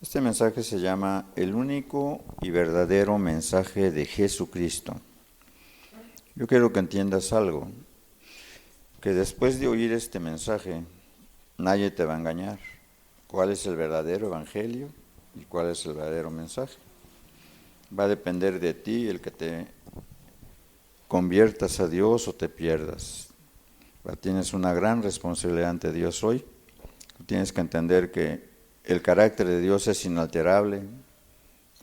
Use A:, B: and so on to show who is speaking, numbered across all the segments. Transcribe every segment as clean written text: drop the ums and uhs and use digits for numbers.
A: Este mensaje se llama El único y verdadero mensaje de Jesucristo. Yo quiero que entiendas algo, que después de oír este mensaje, nadie te va a engañar. ¿Cuál es el verdadero evangelio y cuál es el verdadero mensaje? Va a depender de ti el que te conviertas a Dios o te pierdas. Tienes una gran responsabilidad ante Dios hoy. Tienes que entender que el carácter de Dios es inalterable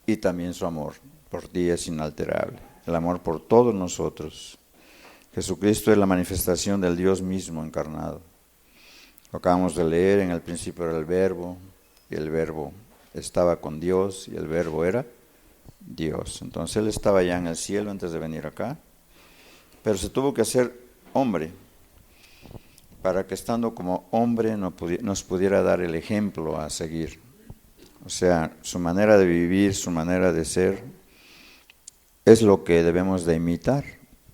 A: y también su amor por ti es inalterable. El amor por todos nosotros. Jesucristo es la manifestación del Dios mismo encarnado. Lo acabamos de leer, en el principio era el Verbo, y el Verbo estaba con Dios, y el Verbo era Dios. Entonces Él estaba ya en el cielo antes de venir acá, pero se tuvo que hacer hombre, para que estando como hombre nos pudiera dar el ejemplo a seguir. O sea, su manera de vivir, su manera de ser, es lo que debemos de imitar.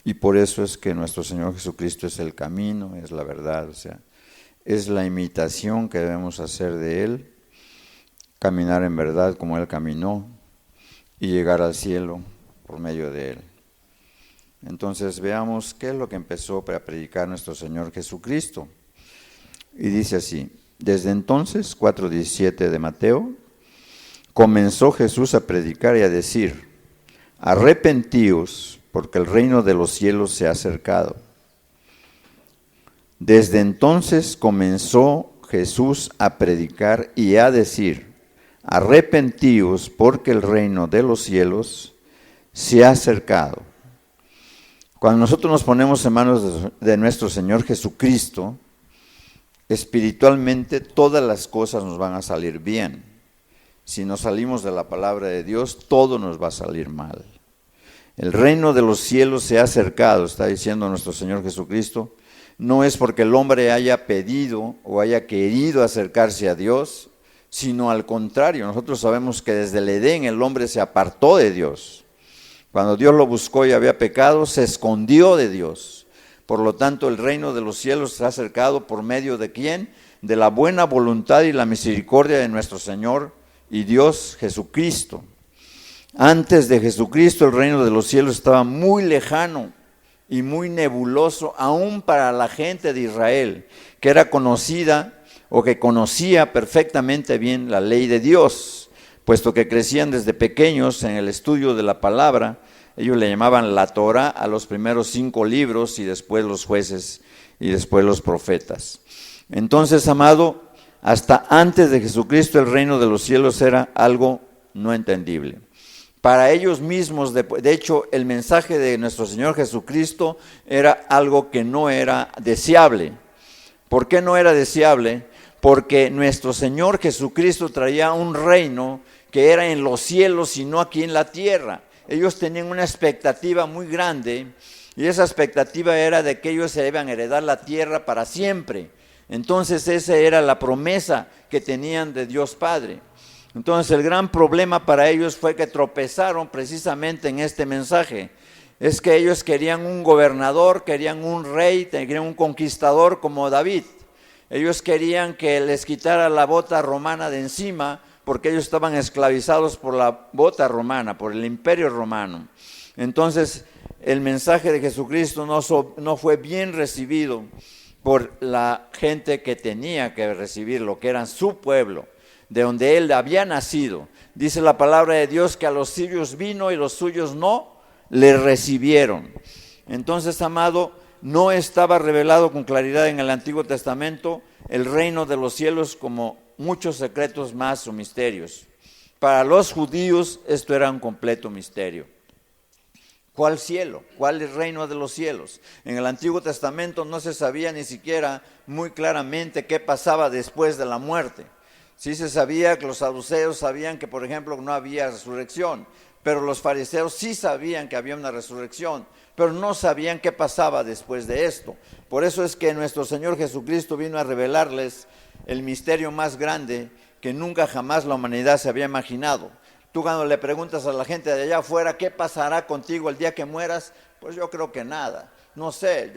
A: Y por eso es que nuestro Señor Jesucristo es el camino, es la verdad, o sea, es la imitación que debemos hacer de Él, caminar en verdad como Él caminó y llegar al cielo por medio de Él. Entonces veamos qué es lo que empezó para predicar nuestro Señor Jesucristo. Y dice así, desde entonces, 4:17 de Mateo, comenzó Jesús a predicar y a decir, arrepentíos, porque el reino de los cielos se ha acercado. Desde entonces comenzó Jesús a predicar y a decir, arrepentíos, porque el reino de los cielos se ha acercado. Cuando nosotros nos ponemos en manos de nuestro Señor Jesucristo, espiritualmente todas las cosas nos van a salir bien. Si nos salimos de la palabra de Dios, todo nos va a salir mal. El reino de los cielos se ha acercado, está diciendo nuestro Señor Jesucristo. No es porque el hombre haya pedido o haya querido acercarse a Dios, sino al contrario. Nosotros sabemos que desde el Edén el hombre se apartó de Dios. Cuando Dios lo buscó y había pecado, se escondió de Dios. Por lo tanto, el reino de los cielos se ha acercado por medio de ¿quién? De la buena voluntad y la misericordia de nuestro Señor y Dios Jesucristo. Antes de Jesucristo, el reino de los cielos estaba muy lejano y muy nebuloso, aún para la gente de Israel, que era conocida o que conocía perfectamente bien la ley de Dios, puesto que crecían desde pequeños en el estudio de la palabra. Ellos le llamaban la Torá a los primeros 5 libros y después los jueces y después los profetas. Entonces, amado, hasta antes de Jesucristo el reino de los cielos era algo no entendible. Para ellos mismos, de hecho, el mensaje de nuestro Señor Jesucristo era algo que no era deseable. ¿Por qué no era deseable? Porque nuestro Señor Jesucristo traía un reino que era en los cielos y no aquí en la tierra. Ellos tenían una expectativa muy grande y esa expectativa era de que ellos se iban a heredar la tierra para siempre. Entonces esa era la promesa que tenían de Dios Padre. Entonces el gran problema para ellos fue que tropezaron precisamente en este mensaje. Es que ellos querían un gobernador, querían un rey, querían un conquistador como David. Ellos querían que les quitara la bota romana de encima, porque ellos estaban esclavizados por la bota romana, por el imperio romano. Entonces el mensaje de Jesucristo no fue bien recibido por la gente que tenía que recibirlo, que eran su pueblo, de donde él había nacido. Dice la palabra de Dios que a los suyos vino y los suyos no le recibieron. Entonces, amado, no estaba revelado con claridad en el Antiguo Testamento el reino de los cielos como muchos secretos más o misterios. Para los judíos esto era un completo misterio. ¿Cuál cielo? ¿Cuál es el reino de los cielos? En el Antiguo Testamento no se sabía ni siquiera muy claramente qué pasaba después de la muerte. Sí se sabía que los saduceos sabían que, por ejemplo, no había resurrección, pero los fariseos sí sabían que había una resurrección, pero no sabían qué pasaba después de esto. Por eso es que nuestro Señor Jesucristo vino a revelarles el misterio más grande que nunca jamás la humanidad se había imaginado. Tú cuando le preguntas a la gente de allá afuera, ¿qué pasará contigo el día que mueras? Pues yo creo que nada. no sé,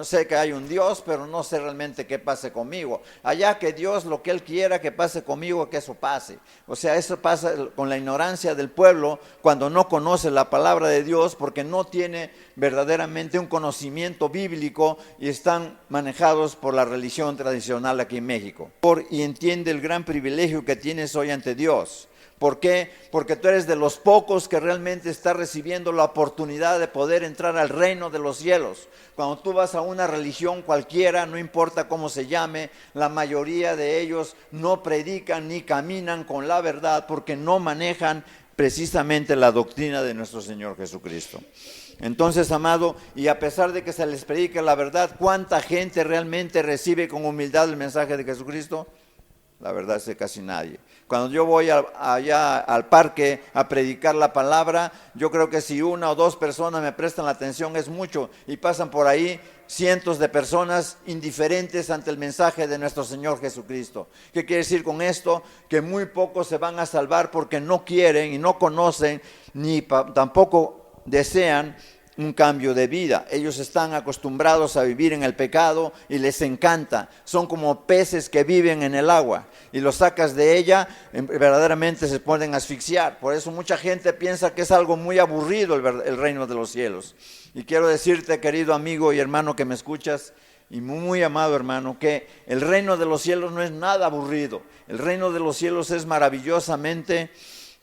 A: sé que hay un Dios, pero no sé realmente qué pase conmigo. Allá que Dios, lo que Él quiera que pase conmigo, que eso pase. O sea, eso pasa con la ignorancia del pueblo cuando no conoce la palabra de Dios, porque no tiene verdaderamente un conocimiento bíblico y están manejados por la religión tradicional aquí en México. Y entiende el gran privilegio que tienes hoy ante Dios. ¿Por qué? Porque tú eres de los pocos que realmente está recibiendo la oportunidad de poder entrar al reino de los cielos. Cuando tú vas a una religión cualquiera, no importa cómo se llame, la mayoría de ellos no predican ni caminan con la verdad porque no manejan precisamente la doctrina de nuestro Señor Jesucristo. Entonces, amado, y a pesar de que se les predica la verdad, ¿cuánta gente realmente recibe con humildad el mensaje de Jesucristo? La verdad es que casi nadie. Cuando yo voy allá al parque a predicar la palabra, yo creo que si una o dos personas me prestan la atención es mucho, y pasan por ahí cientos de personas indiferentes ante el mensaje de nuestro Señor Jesucristo. ¿Qué quiere decir con esto? Que muy pocos se van a salvar porque no quieren y no conocen, ni tampoco desean un cambio de vida. Ellos están acostumbrados a vivir en el pecado y les encanta. Son como peces que viven en el agua y los sacas de ella, verdaderamente se pueden asfixiar. Por eso mucha gente piensa que es algo muy aburrido el reino de los cielos. Y quiero decirte, querido amigo y hermano que me escuchas, y muy amado hermano, que el reino de los cielos no es nada aburrido. El reino de los cielos es maravillosamente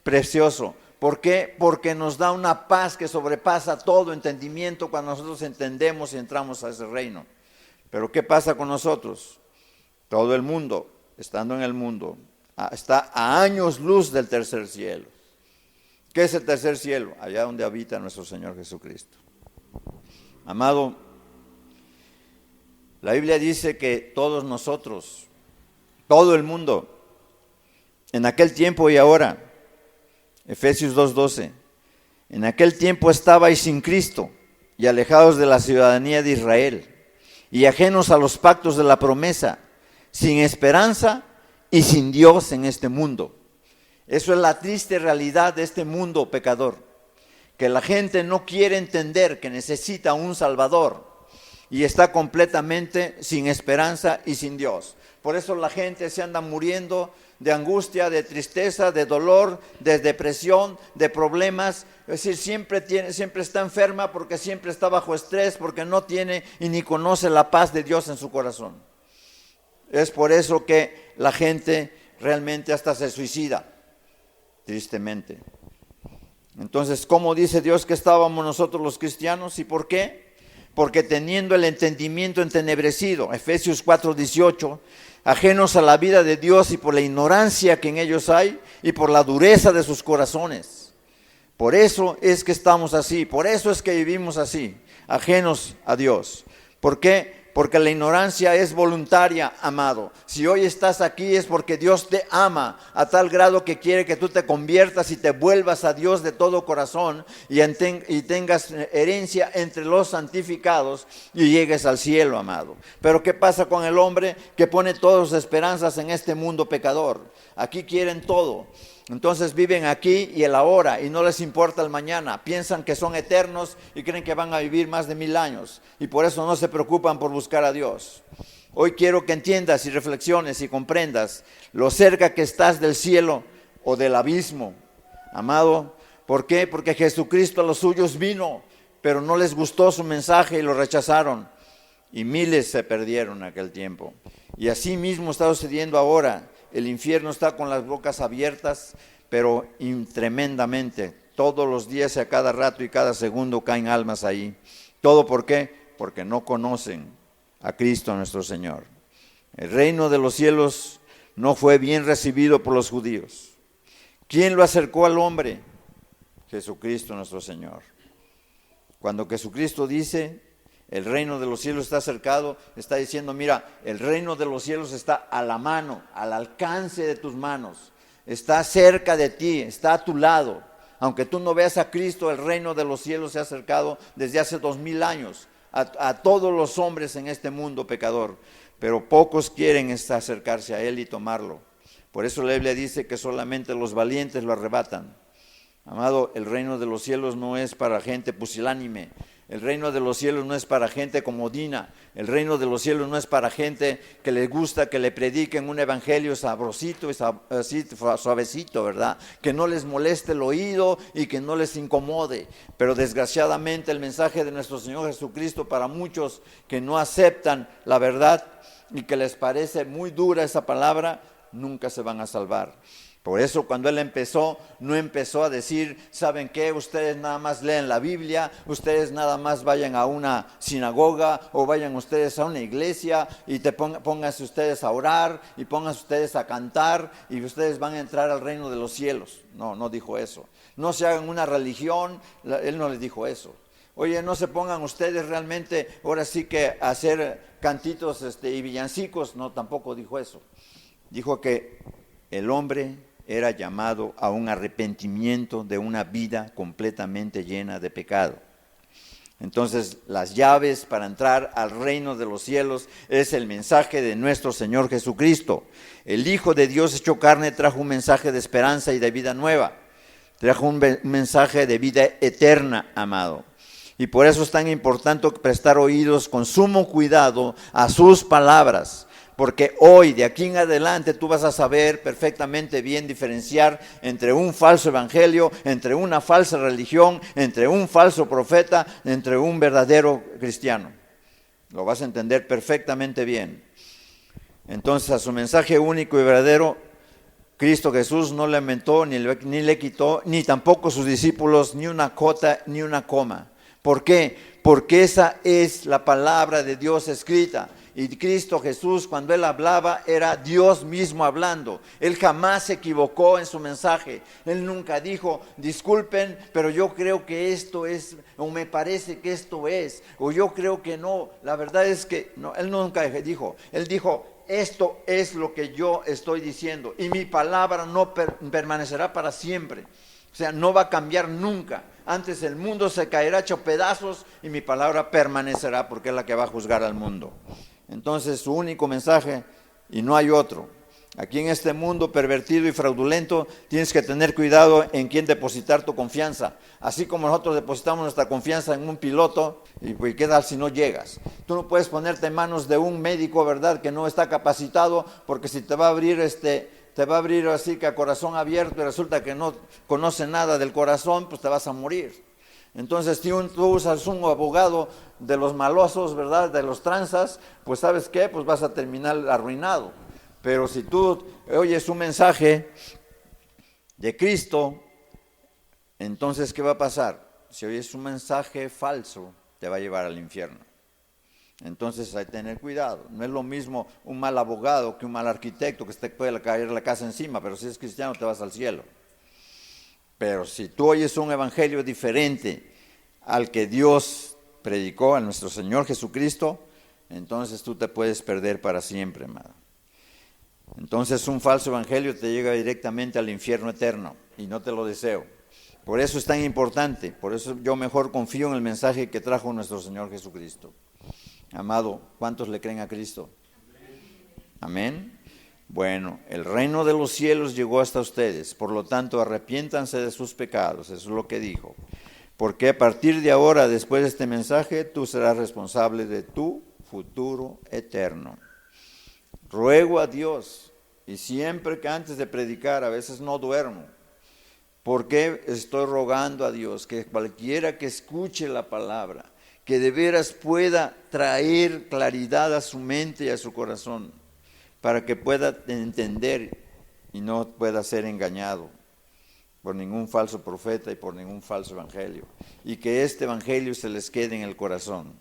A: precioso. ¿Por qué? Porque nos da una paz que sobrepasa todo entendimiento cuando nosotros entendemos y entramos a ese reino. Pero ¿qué pasa con nosotros? Todo el mundo, estando en el mundo, está a años luz del tercer cielo. ¿Qué es el tercer cielo? Allá donde habita nuestro Señor Jesucristo. Amado, la Biblia dice que todos nosotros, todo el mundo, en aquel tiempo y ahora, Efesios 2:12, en aquel tiempo estabais sin Cristo y alejados de la ciudadanía de Israel y ajenos a los pactos de la promesa, sin esperanza y sin Dios en este mundo. Eso es la triste realidad de este mundo pecador, que la gente no quiere entender que necesita un Salvador y está completamente sin esperanza y sin Dios. Por eso la gente se anda muriendo de angustia, de tristeza, de dolor, de depresión, de problemas. Es decir, siempre está enferma porque siempre está bajo estrés, porque no tiene y ni conoce la paz de Dios en su corazón. Es por eso que la gente realmente hasta se suicida, tristemente. Entonces, ¿cómo dice Dios que estábamos nosotros los cristianos? ¿Y por qué? Porque teniendo el entendimiento entenebrecido, Efesios 4:18, ajenos a la vida de Dios y por la ignorancia que en ellos hay y por la dureza de sus corazones. Por eso es que estamos así, por eso es que vivimos así, ajenos a Dios. ¿Por qué? Porque la ignorancia es voluntaria, amado. Si hoy estás aquí es porque Dios te ama a tal grado que quiere que tú te conviertas y te vuelvas a Dios de todo corazón y tengas herencia entre los santificados y llegues al cielo, amado. Pero ¿qué pasa con el hombre que pone todas sus esperanzas en este mundo pecador? Aquí quieren todo. Entonces viven aquí y el ahora y no les importa el mañana. Piensan que son eternos y creen que van a vivir más de 1000 años. Y por eso no se preocupan por buscar a Dios. Hoy quiero que entiendas y reflexiones y comprendas lo cerca que estás del cielo o del abismo. Amado, ¿por qué? Porque Jesucristo a los suyos vino, pero no les gustó su mensaje y lo rechazaron. Y miles se perdieron en aquel tiempo. Y así mismo está sucediendo ahora. El infierno está con las bocas abiertas, pero tremendamente. Todos los días y a cada rato y cada segundo caen almas ahí. ¿Todo por qué? Porque no conocen a Cristo nuestro Señor. El reino de los cielos no fue bien recibido por los judíos. ¿Quién lo acercó al hombre? Jesucristo nuestro Señor. Cuando Jesucristo dice, el reino de los cielos está acercado, está diciendo, mira, el reino de los cielos está a la mano, al alcance de tus manos, está cerca de ti, está a tu lado. Aunque tú no veas a Cristo, el reino de los cielos se ha acercado desde hace 2000 años a todos los hombres en este mundo pecador, pero pocos quieren acercarse a Él y tomarlo. Por eso la Biblia dice que solamente los valientes lo arrebatan. Amado, el reino de los cielos no es para gente pusilánime. El reino de los cielos no es para gente comodina. El reino de los cielos no es para gente que les gusta que le prediquen un evangelio sabrosito, así suavecito, ¿verdad? Que no les moleste el oído y que no les incomode. Pero desgraciadamente el mensaje de nuestro Señor Jesucristo para muchos que no aceptan la verdad y que les parece muy dura esa palabra, nunca se van a salvar. Por eso cuando Él empezó, no empezó a decir, ¿saben qué? Ustedes nada más leen la Biblia, ustedes nada más vayan a una sinagoga o vayan ustedes a una iglesia y pónganse ustedes a orar y pónganse ustedes a cantar y ustedes van a entrar al reino de los cielos. No, no dijo eso. No se hagan una religión, Él no les dijo eso. Oye, no se pongan ustedes realmente, ahora sí que a hacer cantitos y villancicos. No, tampoco dijo eso. Dijo que el hombre era llamado a un arrepentimiento de una vida completamente llena de pecado. Entonces, las llaves para entrar al reino de los cielos es el mensaje de nuestro Señor Jesucristo. El Hijo de Dios hecho carne trajo un mensaje de esperanza y de vida nueva. Trajo un mensaje de vida eterna, amado. Y por eso es tan importante prestar oídos con sumo cuidado a sus palabras. Porque hoy, de aquí en adelante, tú vas a saber perfectamente bien diferenciar entre un falso evangelio, entre una falsa religión, entre un falso profeta, entre un verdadero cristiano. Lo vas a entender perfectamente bien. Entonces, a su mensaje único y verdadero, Cristo Jesús no le aumentó, ni le quitó, ni tampoco sus discípulos, ni una cota, ni una coma. ¿Por qué? Porque esa es la palabra de Dios escrita. Y Cristo Jesús, cuando Él hablaba, era Dios mismo hablando. Él jamás se equivocó en su mensaje. Él nunca dijo, disculpen, pero yo creo que esto es, o me parece que esto es, o yo creo que no. La verdad es que no, Él nunca dijo. Él dijo, esto es lo que yo estoy diciendo. Y mi palabra no permanecerá para siempre. O sea, no va a cambiar nunca. Antes el mundo se caerá hecho pedazos y mi palabra permanecerá porque es la que va a juzgar al mundo. Entonces su único mensaje, y no hay otro. Aquí en este mundo pervertido y fraudulento tienes que tener cuidado en quién depositar tu confianza. Así como nosotros depositamos nuestra confianza en un piloto, y qué tal si no llegas. Tú no puedes ponerte en manos de un médico, ¿verdad?, que no está capacitado, porque si te va a abrir así que a corazón abierto y resulta que no conoce nada del corazón, pues te vas a morir. Entonces, si tú usas un abogado de los malosos, ¿verdad?, de los tranzas, pues ¿sabes qué? Pues vas a terminar arruinado. Pero si tú oyes un mensaje de Cristo, entonces, ¿qué va a pasar? Si oyes un mensaje falso, te va a llevar al infierno. Entonces hay que tener cuidado. No es lo mismo un mal abogado que un mal arquitecto que te puede caer la casa encima, pero si es cristiano te vas al cielo. Pero si tú oyes un evangelio diferente al que Dios predicó, a nuestro Señor Jesucristo, entonces tú te puedes perder para siempre, amado. Entonces un falso evangelio te llega directamente al infierno eterno y no te lo deseo. Por eso es tan importante, por eso yo mejor confío en el mensaje que trajo nuestro Señor Jesucristo. Amado, ¿cuántos le creen a Cristo? Amén. Bueno, el reino de los cielos llegó hasta ustedes, por lo tanto arrepiéntanse de sus pecados, eso es lo que dijo. Porque a partir de ahora, después de este mensaje, tú serás responsable de tu futuro eterno. Ruego a Dios, y siempre que antes de predicar, a veces no duermo, porque estoy rogando a Dios que cualquiera que escuche la palabra, que de veras pueda traer claridad a su mente y a su corazón, para que pueda entender y no pueda ser engañado por ningún falso profeta y por ningún falso evangelio. Y que este evangelio se les quede en el corazón.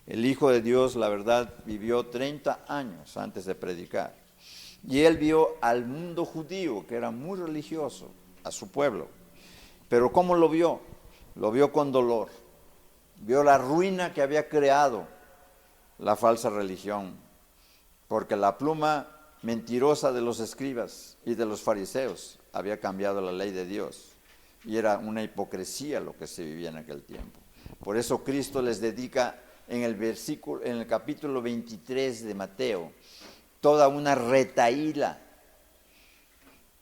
A: El Hijo de Dios, la verdad, vivió 30 años antes de predicar. Y Él vio al mundo judío, que era muy religioso, a su pueblo. Pero ¿cómo lo vio? Lo vio con dolor. Vio la ruina que había creado la falsa religión. Porque la pluma mentirosa de los escribas y de los fariseos había cambiado la ley de Dios. Y era una hipocresía lo que se vivía en aquel tiempo. Por eso Cristo les dedica en el capítulo 23 de Mateo, toda una retahíla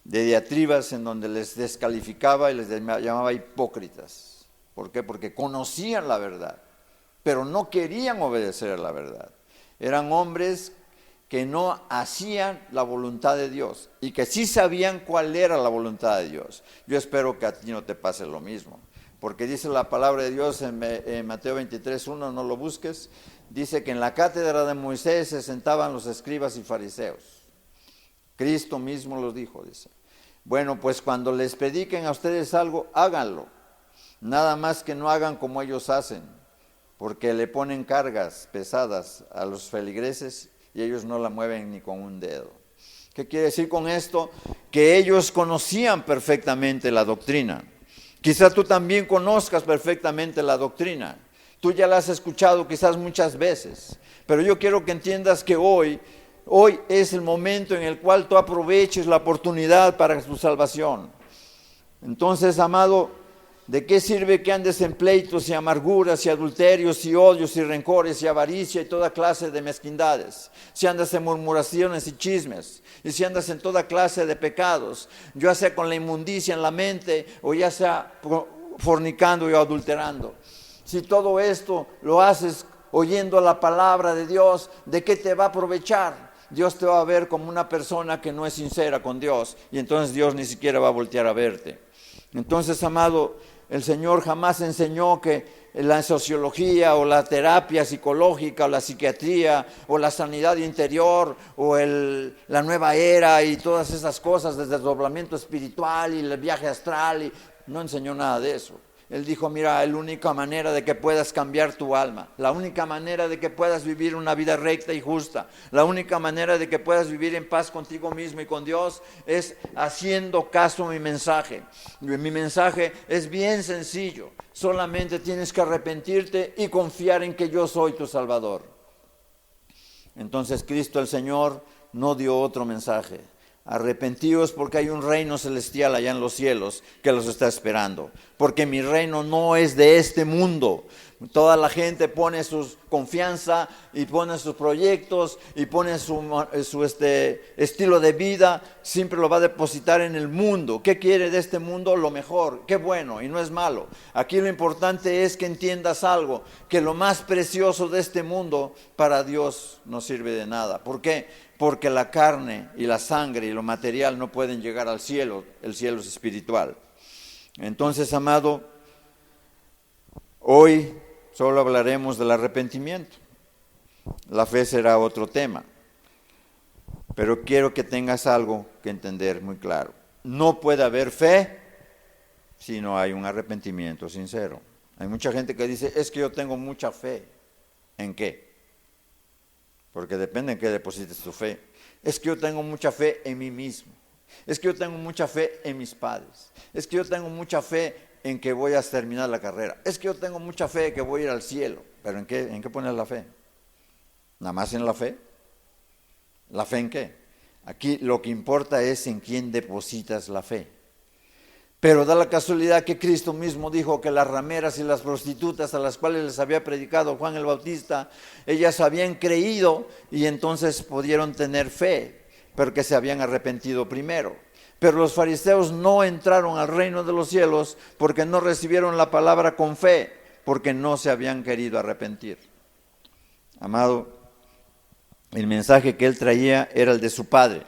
A: de diatribas en donde les descalificaba y les llamaba hipócritas. ¿Por qué? Porque conocían la verdad, pero no querían obedecer a la verdad. Eran hombres que no hacían la voluntad de Dios y que sí sabían cuál era la voluntad de Dios. Yo espero que a ti no te pase lo mismo, porque dice la palabra de Dios en Mateo 23:1, no lo busques, dice que en la cátedra de Moisés se sentaban los escribas y fariseos. Cristo mismo los dijo, dice. Bueno, pues cuando les prediquen a ustedes algo, háganlo. Nada más que no hagan como ellos hacen, porque le ponen cargas pesadas a los feligreses y ellos no la mueven ni con un dedo. ¿Qué quiere decir con esto? Que ellos conocían perfectamente la doctrina. Quizás tú también conozcas perfectamente la doctrina. Tú ya la has escuchado quizás muchas veces, pero yo quiero que entiendas que hoy es el momento en el cual tú aproveches la oportunidad para tu salvación. Entonces, amado, ¿de qué sirve que andes en pleitos y amarguras y adulterios y odios y rencores y avaricia y toda clase de mezquindades? Si andas en murmuraciones y chismes, y si andas en toda clase de pecados, ya sea con la inmundicia en la mente o ya sea fornicando y adulterando. Si todo esto lo haces oyendo la palabra de Dios, ¿de qué te va a aprovechar? Dios te va a ver como una persona que no es sincera con Dios, y entonces Dios ni siquiera va a voltear a verte. Entonces, amado, el Señor jamás enseñó que la sociología o la terapia psicológica o la psiquiatría o la sanidad interior o la nueva era y todas esas cosas, desde el desdoblamiento espiritual y el viaje astral, no enseñó nada de eso. Él dijo, mira, la única manera de que puedas cambiar tu alma, la única manera de que puedas vivir una vida recta y justa, la única manera de que puedas vivir en paz contigo mismo y con Dios es haciendo caso a mi mensaje. Mi mensaje es bien sencillo, solamente tienes que arrepentirte y confiar en que yo soy tu Salvador. Entonces Cristo el Señor no dio otro mensaje. Arrepentíos porque hay un reino celestial allá en los cielos que los está esperando. Porque mi reino no es de este mundo. Toda la gente pone su confianza y pone sus proyectos y pone su estilo de vida, siempre lo va a depositar en el mundo. ¿Qué quiere de este mundo? Lo mejor, qué bueno, y no es malo. Aquí lo importante es que entiendas algo, que lo más precioso de este mundo para Dios no sirve de nada. ¿Por qué? Porque la carne y la sangre y lo material no pueden llegar al cielo, el cielo es espiritual. Entonces, amado, hoy solo hablaremos del arrepentimiento. La fe será otro tema. Pero quiero que tengas algo que entender muy claro. No puede haber fe si no hay un arrepentimiento sincero. Hay mucha gente que dice, es que yo tengo mucha fe. ¿En qué? Porque depende en qué deposites tu fe. Es que yo tengo mucha fe en mí mismo. Es que yo tengo mucha fe en mis padres. Es que yo tengo mucha fe en que voy a terminar la carrera. Es que yo tengo mucha fe que voy a ir al cielo. ¿Pero en qué pones la fe? ¿Nada más en la fe? ¿La fe en qué? Aquí lo que importa es en quién depositas la fe. Pero da la casualidad que Cristo mismo dijo que las rameras y las prostitutas a las cuales les había predicado Juan el Bautista, ellas habían creído y entonces pudieron tener fe, pero que se habían arrepentido primero. Pero los fariseos no entraron al reino de los cielos porque no recibieron la palabra con fe, porque no se habían querido arrepentir. Amado, el mensaje que él traía era el de su Padre.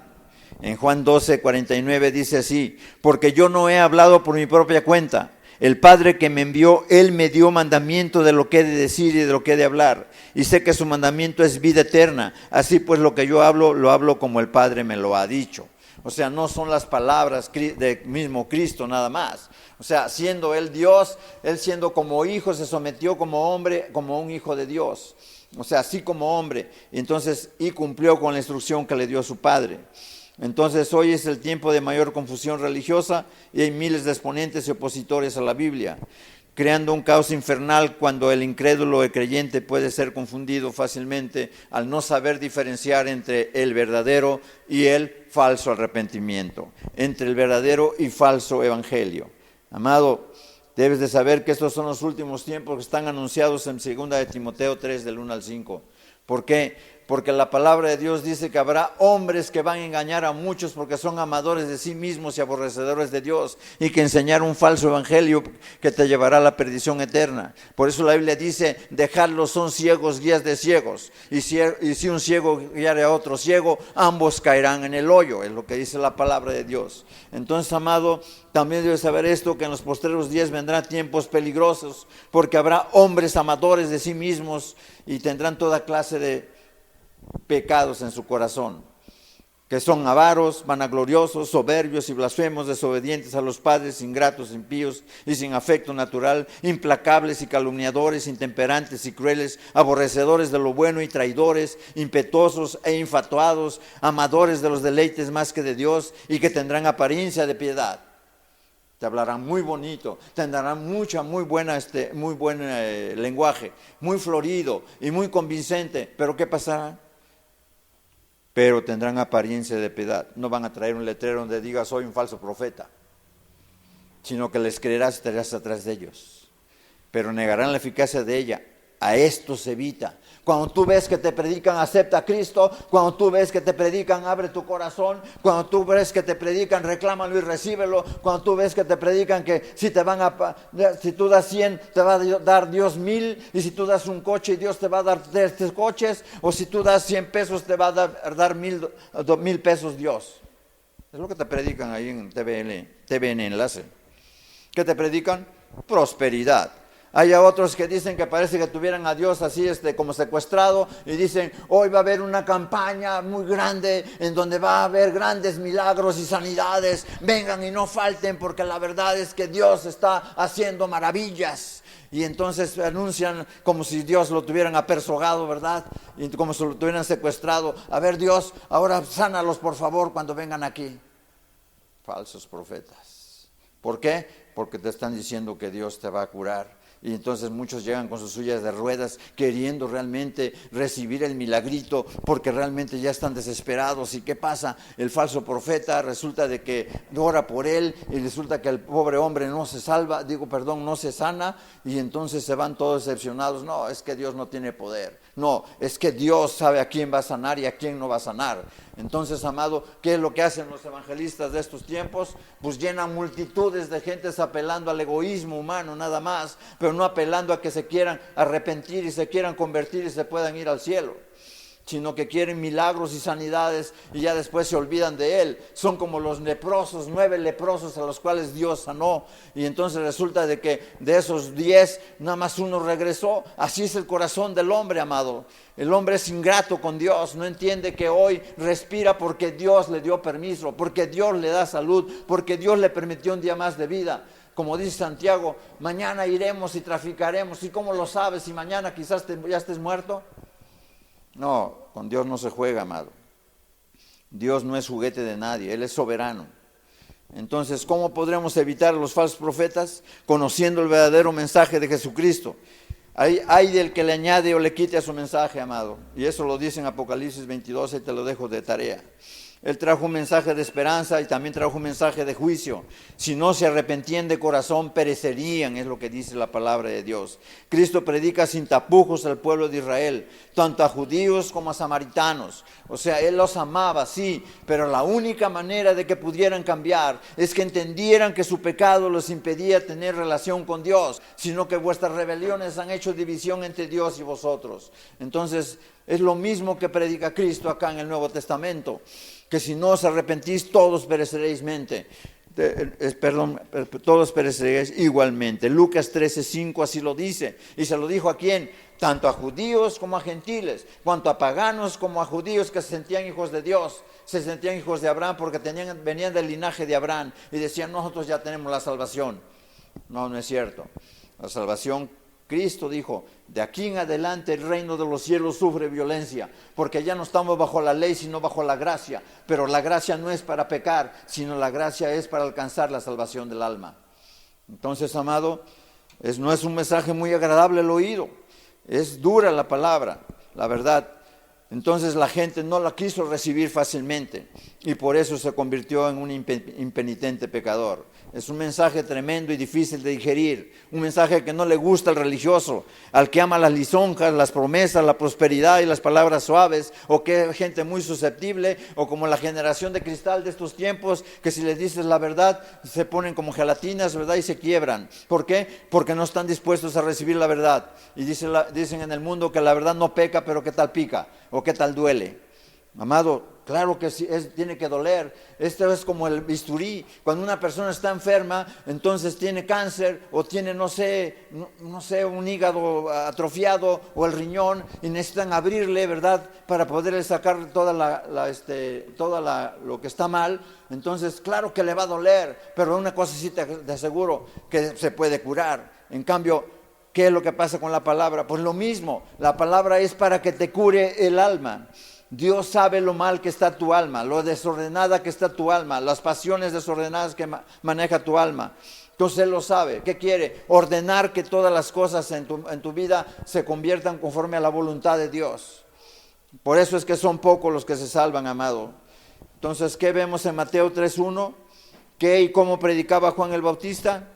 A: En Juan 12:49 dice así, porque yo no he hablado por mi propia cuenta. El Padre que me envió, Él me dio mandamiento de lo que he de decir y de lo que he de hablar. Y sé que su mandamiento es vida eterna. Así pues lo que yo hablo, lo hablo como el Padre me lo ha dicho. O sea, no son las palabras del mismo Cristo nada más. O sea, siendo Él Dios, Él siendo como hijo, se sometió como hombre, como un hijo de Dios. O sea, así como hombre. Entonces, y cumplió con la instrucción que le dio su Padre. Entonces hoy es el tiempo de mayor confusión religiosa y hay miles de exponentes y opositores a la Biblia, creando un caos infernal cuando el incrédulo o el creyente puede ser confundido fácilmente al no saber diferenciar entre el verdadero y el falso arrepentimiento, entre el verdadero y falso evangelio. Amado, debes de saber que estos son los últimos tiempos que están anunciados en 2 de Timoteo 3 del 1 al 5. ¿Por qué? Porque la palabra de Dios dice que habrá hombres que van a engañar a muchos porque son amadores de sí mismos y aborrecedores de Dios, y que enseñar un falso evangelio que te llevará a la perdición eterna. Por eso la Biblia dice, dejadlos, son ciegos, guías de ciegos. Y si un ciego guiare a otro ciego, ambos caerán en el hoyo, es lo que dice la palabra de Dios. Entonces, amado, también debes saber esto, que en los postreros días vendrán tiempos peligrosos, porque habrá hombres amadores de sí mismos y tendrán toda clase de pecados en su corazón, que son avaros, vanagloriosos, soberbios y blasfemos, desobedientes a los padres, ingratos, impíos y sin afecto natural, implacables y calumniadores, intemperantes y crueles, aborrecedores de lo bueno y traidores, impetuosos e infatuados, amadores de los deleites más que de Dios, y que tendrán apariencia de piedad. Te hablarán muy bonito, tendrán muy buen lenguaje, muy florido y muy convincente. ¿Pero qué pasará? Pero tendrán apariencia de piedad. No van a traer un letrero donde diga soy un falso profeta, sino que les creerás y estarás atrás de ellos. Pero negarán la eficacia de ella. A esto se evita. Cuando tú ves que te predican acepta a Cristo, cuando tú ves que te predican abre tu corazón, cuando tú ves que te predican reclámalo y recíbelo, cuando tú ves que te predican que si tú das 100 te va a dar Dios 1000, y si tú das un coche Dios te va a dar 3 coches, o si tú das 100 pesos te va a dar 1000 pesos Dios. Es lo que te predican ahí en TVN Enlace. ¿Qué te predican? Prosperidad. Hay otros que dicen que parece que tuvieran a Dios así como secuestrado, y dicen hoy va a haber una campaña muy grande en donde va a haber grandes milagros y sanidades, vengan y no falten porque la verdad es que Dios está haciendo maravillas. Y entonces anuncian como si Dios lo tuvieran apersogado, ¿verdad? Y como si lo tuvieran secuestrado. A ver Dios, ahora sánalos por favor cuando vengan aquí. Falsos profetas. ¿Por qué? Porque te están diciendo que Dios te va a curar. Y entonces muchos llegan con sus sillas de ruedas queriendo realmente recibir el milagrito porque realmente ya están desesperados. ¿Y qué pasa? El falso profeta resulta de que ora por él y resulta que el pobre hombre no se sana, y entonces se van todos decepcionados. No, es que Dios no tiene poder. No, es que Dios sabe a quién va a sanar y a quién no va a sanar. Entonces, amado, ¿qué es lo que hacen los evangelistas de estos tiempos? Pues llenan multitudes de gentes apelando al egoísmo humano nada más, pero no apelando a que se quieran arrepentir y se quieran convertir y se puedan ir al cielo, sino que quieren milagros y sanidades y ya después se olvidan de él. Son como los leprosos, 9 leprosos a los cuales Dios sanó, y entonces resulta de que de esos 10 nada más uno regresó. Así es el corazón del hombre, amado. El hombre es ingrato con Dios, no entiende que hoy respira porque Dios le dio permiso, porque Dios le da salud, porque Dios le permitió un día más de vida. Como dice Santiago, mañana iremos y traficaremos. ¿Y cómo lo sabes si mañana quizás ya estés muerto? No, con Dios no se juega, amado. Dios no es juguete de nadie, Él es soberano. Entonces, ¿cómo podremos evitar a los falsos profetas? Conociendo el verdadero mensaje de Jesucristo. Hay del que le añade o le quite a su mensaje, amado. Y eso lo dice en Apocalipsis 22, y te lo dejo de tarea. Él trajo un mensaje de esperanza y también trajo un mensaje de juicio. Si no se arrepentían de corazón, perecerían, es lo que dice la palabra de Dios. Cristo predica sin tapujos al pueblo de Israel, tanto a judíos como a samaritanos. O sea, Él los amaba, sí, pero la única manera de que pudieran cambiar es que entendieran que su pecado los impedía tener relación con Dios, sino que vuestras rebeliones han hecho división entre Dios y vosotros. Entonces, es lo mismo que predica Cristo acá en el Nuevo Testamento, que si no os arrepentís, todos pereceréis todos pereceréis igualmente. Lucas 13:5 así lo dice. ¿Y se lo dijo a quién? Tanto a judíos como a gentiles, cuanto a paganos como a judíos que se sentían hijos de Dios, se sentían hijos de Abraham porque venían del linaje de Abraham y decían nosotros ya tenemos la salvación. No, no es cierto. La salvación, Cristo dijo, de aquí en adelante el reino de los cielos sufre violencia, porque ya no estamos bajo la ley sino bajo la gracia, pero la gracia no es para pecar, sino la gracia es para alcanzar la salvación del alma. Entonces, amado, no es un mensaje muy agradable al oído, es dura la palabra, la verdad. Entonces la gente no la quiso recibir fácilmente y por eso se convirtió en un impenitente pecador. Es un mensaje tremendo y difícil de digerir, un mensaje que no le gusta al religioso, al que ama las lisonjas, las promesas, la prosperidad y las palabras suaves, o que es gente muy susceptible, o como la generación de cristal de estos tiempos, que si les dices la verdad se ponen como gelatinas, ¿verdad? Y se quiebran. ¿Por qué? Porque no están dispuestos a recibir la verdad. Y dicen en el mundo que la verdad no peca, pero ¿qué tal pica? ¿O qué tal duele? Amado, claro que sí, tiene que doler. Esto es como el bisturí. Cuando una persona está enferma, entonces tiene cáncer o tiene, no sé, un hígado atrofiado o el riñón y necesitan abrirle, ¿verdad? Para poderle sacar toda lo que está mal. Entonces, claro que le va a doler, pero una cosa sí te aseguro, que se puede curar. En cambio, ¿qué es lo que pasa con la palabra? Pues lo mismo, la palabra es para que te cure el alma. Dios sabe lo mal que está tu alma, lo desordenada que está tu alma, las pasiones desordenadas que maneja tu alma. Entonces Él lo sabe. ¿Qué quiere? Ordenar que todas las cosas en tu vida se conviertan conforme a la voluntad de Dios. Por eso es que son pocos los que se salvan, amado. Entonces, ¿qué vemos en Mateo 3:1? ¿Qué y cómo predicaba Juan el Bautista?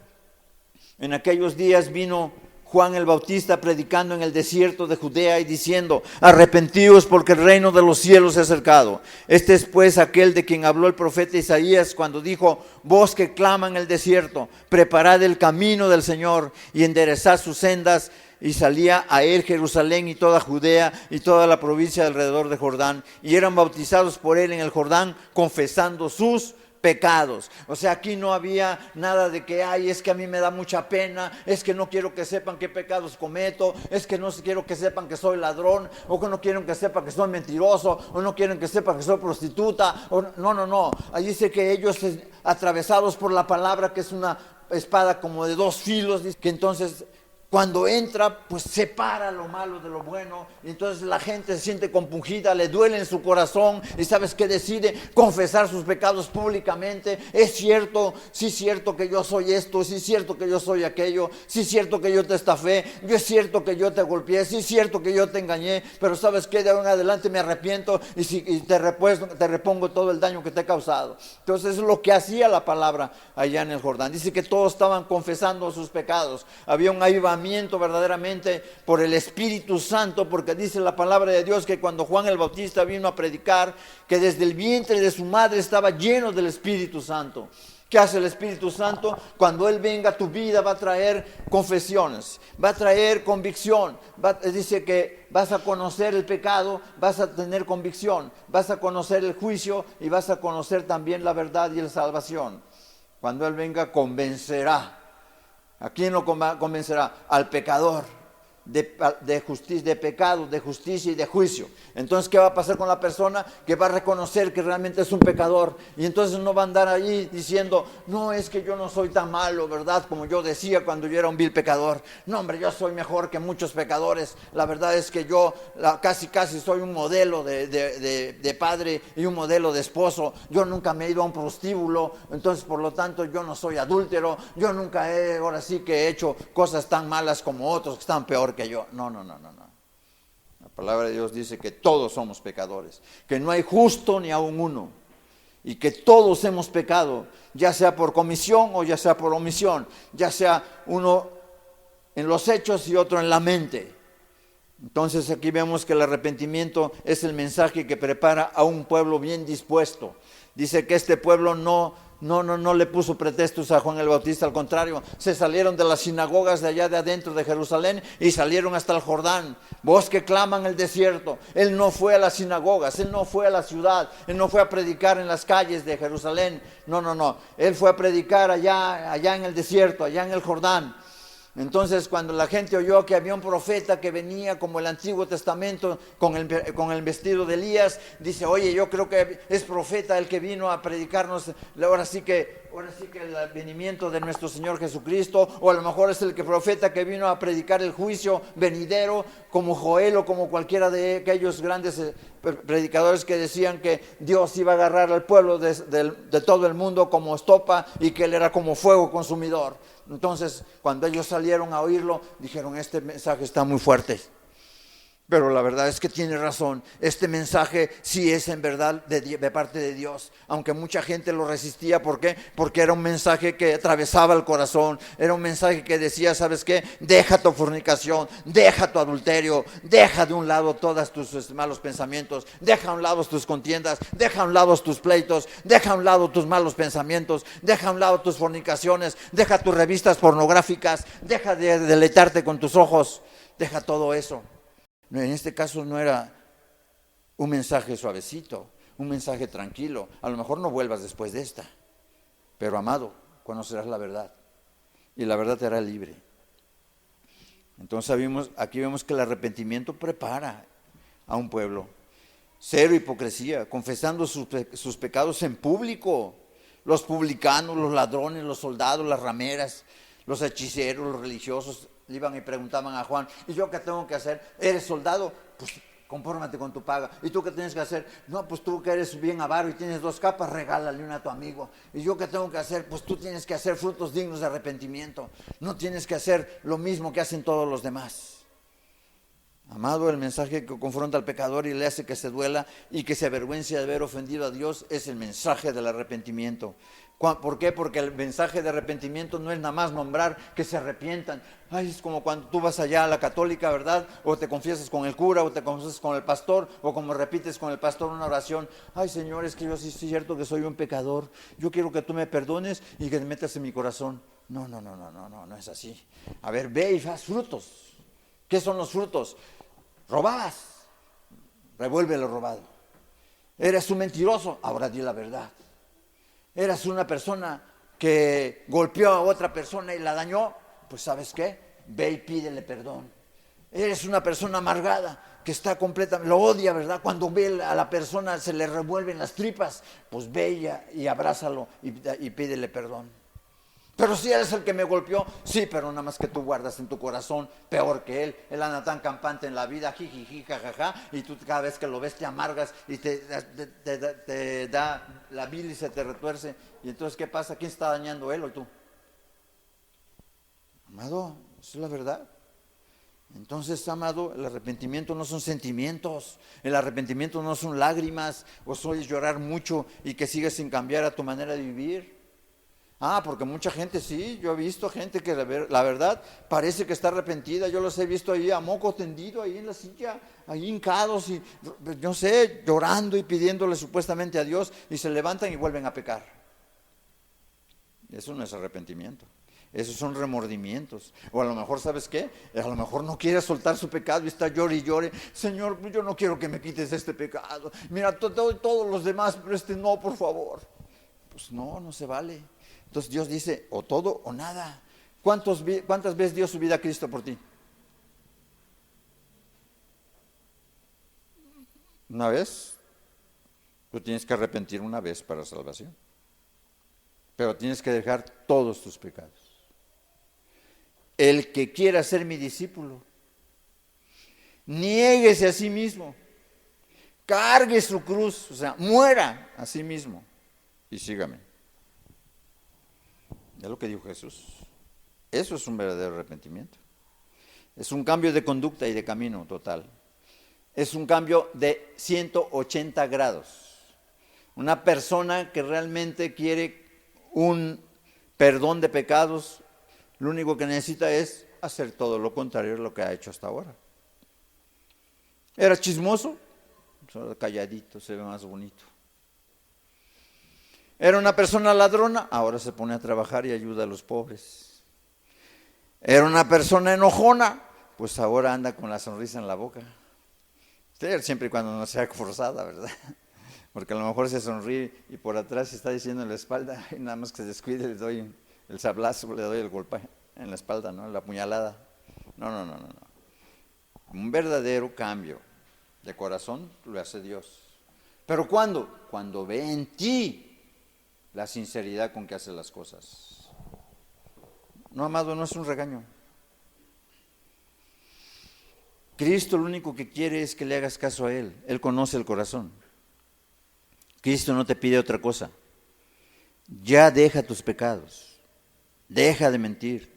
A: En aquellos días vino Juan el Bautista predicando en el desierto de Judea y diciendo: arrepentíos porque el reino de los cielos se ha acercado. Este es pues aquel de quien habló el profeta Isaías cuando dijo: voz que clama en el desierto, preparad el camino del Señor y enderezad sus sendas. Y salía a él Jerusalén y toda Judea y toda la provincia alrededor de Jordán, y eran bautizados por él en el Jordán, confesando sus pecados. O sea, aquí no había nada de que, ay, es que a mí me da mucha pena, es que no quiero que sepan qué pecados cometo, es que no quiero que sepan que soy ladrón, o que no quieren que sepan que soy mentiroso, o no quieren que sepan que soy prostituta. No. Ahí dice que ellos, atravesados por la palabra, que es una espada como de 2 filos, que entonces cuando entra, pues separa lo malo de lo bueno, y entonces la gente se siente compungida, le duele en su corazón, y ¿sabes qué decide? Confesar sus pecados públicamente. Es cierto, sí es cierto que yo soy esto, sí es cierto que yo soy aquello, sí es cierto que yo te estafé, es cierto que yo te golpeé, sí es cierto que yo te engañé, pero ¿sabes qué? De ahora en adelante me arrepiento y te repongo todo el daño que te he causado. Entonces es lo que hacía la palabra allá en el Jordán. Dice que todos estaban confesando sus pecados. Había un avivamiento verdaderamente por el Espíritu Santo, porque dice la palabra de Dios que cuando Juan el Bautista vino a predicar, que desde el vientre de su madre estaba lleno del Espíritu Santo. ¿Qué hace el Espíritu Santo? Cuando Él venga a tu vida va a traer confesiones, va a traer convicción. Dice que vas a conocer el pecado, vas a tener convicción, vas a conocer el juicio y vas a conocer también la verdad y la salvación. Cuando Él venga, convencerá. ¿A quién lo convencerá? Al pecador, de justicia, de pecado, de justicia y de juicio. Entonces, ¿qué va a pasar con la persona? Que va a reconocer que realmente es un pecador, y entonces no va a andar ahí diciendo: no, es que yo no soy tan malo, ¿verdad? Como yo decía cuando yo era un vil pecador. No, hombre, yo soy mejor que muchos pecadores. La verdad es que yo casi soy un modelo de padre y un modelo de esposo. Yo nunca me he ido a un prostíbulo, entonces por lo tanto yo no soy adúltero. Yo nunca ahora sí que he hecho cosas tan malas como otros que están peor que yo. No. La palabra de Dios dice que todos somos pecadores, que no hay justo ni aun uno, y que todos hemos pecado, ya sea por comisión o ya sea por omisión, ya sea uno en los hechos y otro en la mente. Entonces aquí vemos que el arrepentimiento es el mensaje que prepara a un pueblo bien dispuesto. Dice que este pueblo no le puso pretextos a Juan el Bautista, al contrario, se salieron de las sinagogas de allá de adentro de Jerusalén y salieron hasta el Jordán, voz que clama en el desierto. Él no fue a las sinagogas, él no fue a la ciudad, él no fue a predicar en las calles de Jerusalén, no, él fue a predicar allá en el desierto, allá en el Jordán. Entonces, cuando la gente oyó que había un profeta que venía como el Antiguo Testamento con el vestido de Elías, dice: oye, yo creo que es profeta el que vino a predicarnos ahora sí que el venimiento de nuestro Señor Jesucristo, o a lo mejor es el profeta que vino a predicar el juicio venidero, como Joel o como cualquiera de aquellos grandes predicadores que decían que Dios iba a agarrar al pueblo de todo el mundo como estopa y que Él era como fuego consumidor. Entonces, cuando ellos salieron a oírlo, dijeron: este mensaje está muy fuerte. Pero la verdad es que tiene razón. Este mensaje sí es en verdad de parte de Dios. Aunque mucha gente lo resistía. ¿Por qué? Porque era un mensaje que atravesaba el corazón. Era un mensaje que decía, ¿sabes qué? Deja tu fornicación, deja tu adulterio, deja de un lado todos tus malos pensamientos, deja a un lado tus contiendas, deja a un lado tus pleitos, deja a un lado tus malos pensamientos, deja a un lado tus fornicaciones, deja tus revistas pornográficas, deja de deleitarte con tus ojos, deja todo eso. En este caso no era un mensaje suavecito, un mensaje tranquilo. A lo mejor no vuelvas después de esta, pero amado, conocerás la verdad y la verdad te hará libre. Entonces aquí vemos que el arrepentimiento prepara a un pueblo. Cero hipocresía, confesando sus pecados en público. Los publicanos, los ladrones, los soldados, las rameras, los hechiceros, los religiosos iban y preguntaban a Juan, ¿y yo qué tengo que hacer? ¿Eres soldado? Pues confórmate con tu paga. ¿Y tú qué tienes que hacer? No, pues tú que eres bien avaro y tienes 2 capas, regálale una a tu amigo. ¿Y yo qué tengo que hacer? Pues tú tienes que hacer frutos dignos de arrepentimiento. No tienes que hacer lo mismo que hacen todos los demás. Amado, el mensaje que confronta al pecador y le hace que se duela y que se avergüence de haber ofendido a Dios es el mensaje del arrepentimiento. ¿Por qué? Porque el mensaje de arrepentimiento no es nada más nombrar que se arrepientan. Ay, es como cuando tú vas allá a la católica, ¿verdad? O te confiesas con el cura, o te confiesas con el pastor, o como repites con el pastor una oración. Ay, Señor, es que yo sí es cierto que soy un pecador. Yo quiero que tú me perdones y que te metas en mi corazón. No es así. A ver, ve y haz frutos. ¿Qué son los frutos? Robabas, revuelve lo robado. Eres un mentiroso, ahora di la verdad. Eras una persona que golpeó a otra persona y la dañó, pues ¿sabes qué? Ve y pídele perdón. Eres una persona amargada que está completamente, lo odia, ¿verdad? Cuando ve a la persona se le revuelven las tripas, pues ve y abrázalo y pídele perdón. Pero si eres el que me golpeó, sí, pero nada más que tú guardas en tu corazón peor que él. Él anda tan campante en la vida, jijiji, jajaja, y tú cada vez que lo ves te amargas y te da la bilis, se te retuerce. Y entonces, ¿qué pasa? ¿Quién está dañando, él o tú? Amado, eso es la verdad. Entonces, amado, el arrepentimiento no son sentimientos, el arrepentimiento no son lágrimas, o soy llorar mucho y que sigues sin cambiar a tu manera de vivir. Porque mucha gente sí, yo he visto gente que la verdad parece que está arrepentida, yo los he visto ahí a moco tendido, ahí en la silla, ahí hincados y no sé, llorando y pidiéndole supuestamente a Dios y se levantan y vuelven a pecar. Eso no es arrepentimiento, esos son remordimientos. O a lo mejor, ¿sabes qué? A lo mejor no quiere soltar su pecado y está llore y llore. Señor, yo no quiero que me quites este pecado. Mira, todos los demás, pero este no, por favor. Pues no se vale. Entonces Dios dice, o todo o nada. ¿Cuántas veces dio su vida a Cristo por ti? ¿Una vez? Tú tienes que arrepentir una vez para salvación. Pero tienes que dejar todos tus pecados. El que quiera ser mi discípulo, niéguese a sí mismo, cargue su cruz, o sea, muera a sí mismo y sígame. Es lo que dijo Jesús. Eso es un verdadero arrepentimiento. Es un cambio de conducta y de camino total. Es un cambio de 180 grados. Una persona que realmente quiere un perdón de pecados, lo único que necesita es hacer todo lo contrario a lo que ha hecho hasta ahora. ¿Era chismoso? Solo calladito, se ve más bonito. Era una persona ladrona, ahora se pone a trabajar y ayuda a los pobres. Era una persona enojona, pues ahora anda con la sonrisa en la boca. Siempre y cuando no sea forzada, ¿verdad? Porque a lo mejor se sonríe y por atrás se está diciendo en la espalda, y nada más que se descuide le doy el sablazo, le doy el golpe en la espalda, ¿no? La puñalada. No. Un verdadero cambio de corazón lo hace Dios. ¿Pero cuándo? Cuando ve en ti la sinceridad con que hace las cosas. No, amado, no es un regaño. Cristo lo único que quiere es que le hagas caso a Él. Él conoce el corazón. Cristo no te pide otra cosa. Ya deja tus pecados. Deja de mentir.